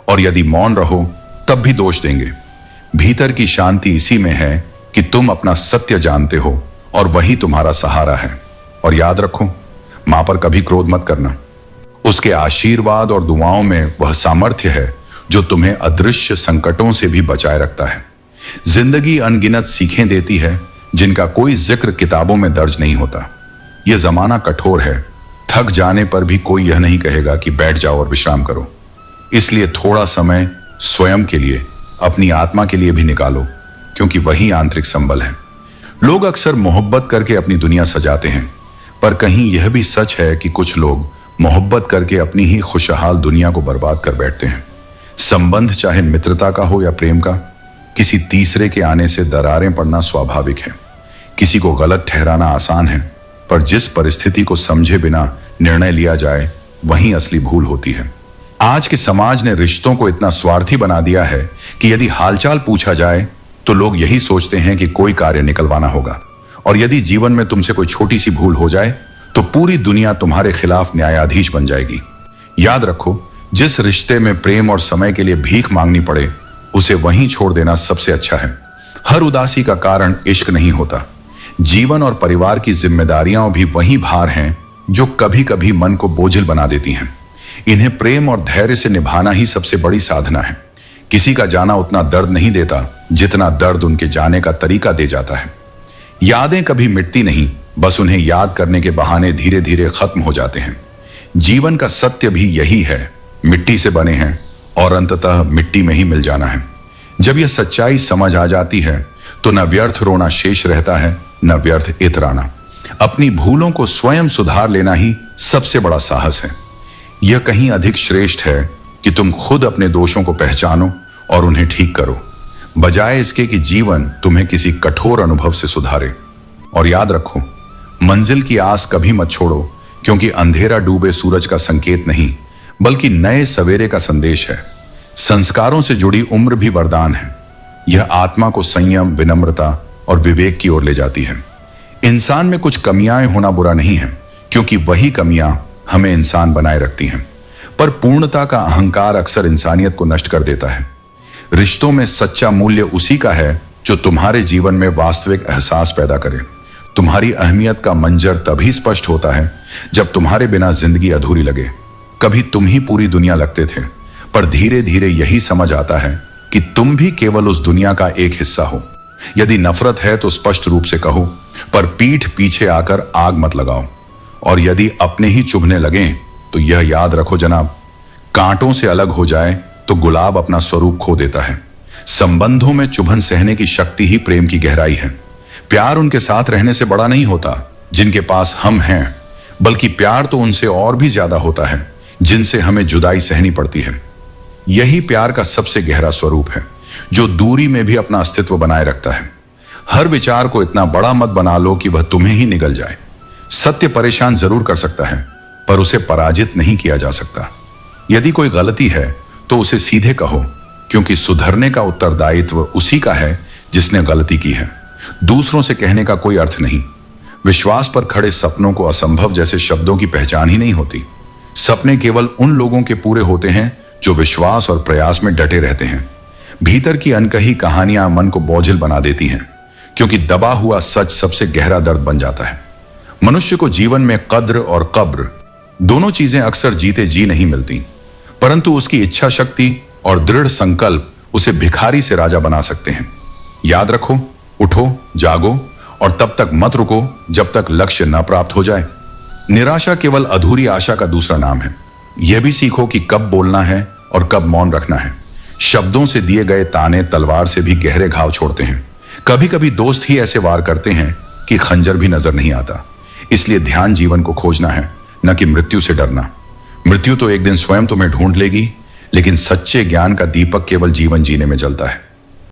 और यदि मौन रहो तब भी दोष देंगे। भीतर की शांति इसी में है कि तुम अपना सत्य जानते हो और वही तुम्हारा सहारा है। और याद रखो, मां पर कभी क्रोध मत करना। उसके आशीर्वाद और दुआओं में वह सामर्थ्य है जो तुम्हें अदृश्य संकटों से भी बचाए रखता है। जिंदगी अनगिनत सीखें देती है जिनका कोई जिक्र किताबों में दर्ज नहीं होता। यह जमाना कठोर है, थक जाने पर भी कोई यह नहीं कहेगा कि बैठ जाओ और विश्राम करो। इसलिए थोड़ा समय स्वयं के लिए, अपनी आत्मा के लिए भी निकालो, क्योंकि वही आंतरिक संबल है। लोग अक्सर मोहब्बत करके अपनी दुनिया सजाते हैं, पर कहीं यह भी सच है कि कुछ लोग मोहब्बत करके अपनी ही खुशहाल दुनिया को बर्बाद कर बैठते हैं। संबंध चाहे मित्रता का हो या प्रेम का, किसी तीसरे के आने से दरारें पड़ना स्वाभाविक है। किसी को गलत ठहराना आसान है, पर जिस परिस्थिति को समझे बिना निर्णय लिया जाए वहीं असली भूल होती है। आज के समाज ने रिश्तों को इतना स्वार्थी बना दिया है कि यदि हालचाल पूछा जाए तो लोग यही सोचते हैं कि कोई कार्य निकलवाना होगा, और यदि जीवन में तुमसे कोई छोटी सी भूल हो जाए तो पूरी दुनिया तुम्हारे खिलाफ न्यायाधीश बन जाएगी। याद रखो, जिस रिश्ते में प्रेम और समय के लिए भीख मांगनी पड़े उसे वहीं छोड़ देना सबसे अच्छा है। हर उदासी का कारण इश्क नहीं होता। जीवन और परिवार की जिम्मेदारियां भी वही भार हैं जो कभी कभी मन को बोझिल बना देती हैं। इन्हें प्रेम और धैर्य से निभाना ही सबसे बड़ी साधना है। किसी का जाना उतना दर्द नहीं देता जितना दर्द उनके जाने का तरीका दे जाता है। यादें कभी मिटती नहीं, बस उन्हें याद करने के बहाने धीरे धीरे खत्म हो जाते हैं। जीवन का सत्य भी यही है, मिट्टी से बने हैं और अंततः मिट्टी में ही मिल जाना है। जब यह सच्चाई समझ आ जाती है तो न व्यर्थ रोना शेष रहता है, न व्यर्थ इतराना। अपनी भूलों को स्वयं सुधार लेना ही सबसे बड़ा साहस है। यह कहीं अधिक श्रेष्ठ है कि तुम खुद अपने दोषों को पहचानो और उन्हें ठीक करो, बजाय इसके कि जीवन तुम्हें किसी कठोर अनुभव से सुधारे। और याद रखो, मंजिल की आस कभी मत छोड़ो, क्योंकि अंधेरा डूबे सूरज का संकेत नहीं बल्कि नए सवेरे का संदेश है। संस्कारों से जुड़ी उम्र भी वरदान है। यह आत्मा को संयम, विनम्रता और विवेक की ओर ले जाती है। इंसान में कुछ कमियां होना बुरा नहीं है, क्योंकि वही कमियां हमें इंसान बनाए रखती हैं। पर पूर्णता का अहंकार अक्सर इंसानियत को नष्ट कर देता है। रिश्तों में सच्चा मूल्य उसी का है जो तुम्हारे जीवन में वास्तविक एहसास पैदा करे। तुम्हारी अहमियत का मंजर तभी स्पष्ट होता है जब तुम्हारे बिना जिंदगी अधूरी लगे। कभी तुम ही पूरी दुनिया लगते थे, पर धीरे धीरे यही समझ आता है कि तुम भी केवल उस दुनिया का एक हिस्सा हो। यदि नफरत है तो स्पष्ट रूप से कहो, पर पीठ पीछे आकर आग मत लगाओ। और यदि अपने ही चुभने लगे तो यह याद रखो जनाब, कांटों से अलग हो जाए तो गुलाब अपना स्वरूप खो देता है। संबंधों में चुभन सहने की शक्ति ही प्रेम की गहराई है। प्यार उनके साथ रहने से बड़ा नहीं होता जिनके पास हम हैं, बल्कि प्यार तो उनसे और भी ज्यादा होता है जिनसे हमें जुदाई सहनी पड़ती है। यही प्यार का सबसे गहरा स्वरूप है, जो दूरी में भी अपना अस्तित्व बनाए रखता है। हर विचार को इतना बड़ा मत बना लो कि वह तुम्हें ही निगल जाए। सत्य परेशान जरूर कर सकता है, पर उसे पराजित नहीं किया जा सकता। यदि कोई गलती है तो उसे सीधे कहो, क्योंकि सुधरने का उत्तरदायित्व उसी का है जिसने गलती की है, दूसरों से कहने का कोई अर्थ नहीं। विश्वास पर खड़े सपनों को असंभव जैसे शब्दों की पहचान ही नहीं होती। सपने केवल उन लोगों के पूरे होते हैं जो विश्वास और प्रयास में डटे रहते हैं। भीतर की अनकही कहानियां मन को बोझिल बना देती हैं, क्योंकि दबा हुआ सच सबसे गहरा दर्द बन जाता है। मनुष्य को जीवन में कद्र और कब्र दोनों चीजें अक्सर जीते जी नहीं मिलती, परंतु उसकी इच्छा शक्ति और दृढ़ संकल्प उसे भिखारी से राजा बना सकते हैं। याद रखो, उठो, जागो और तब तक मत रुको जब तक लक्ष्य न प्राप्त हो जाए। निराशा केवल अधूरी आशा का दूसरा नाम है। यह भी सीखो कि कब बोलना है और कब मौन रखना है। शब्दों से दिए गए ताने तलवार से भी गहरे घाव छोड़ते हैं। कभी कभी दोस्त ही ऐसे वार करते हैं कि खंजर भी नजर नहीं आता। इसलिए ध्यान जीवन को खोजना है, न कि मृत्यु से डरना। मृत्यु तो एक दिन स्वयं तुम्हें ढूंढ लेगी, लेकिन सच्चे ज्ञान का दीपक केवल जीवन जीने में जलता है।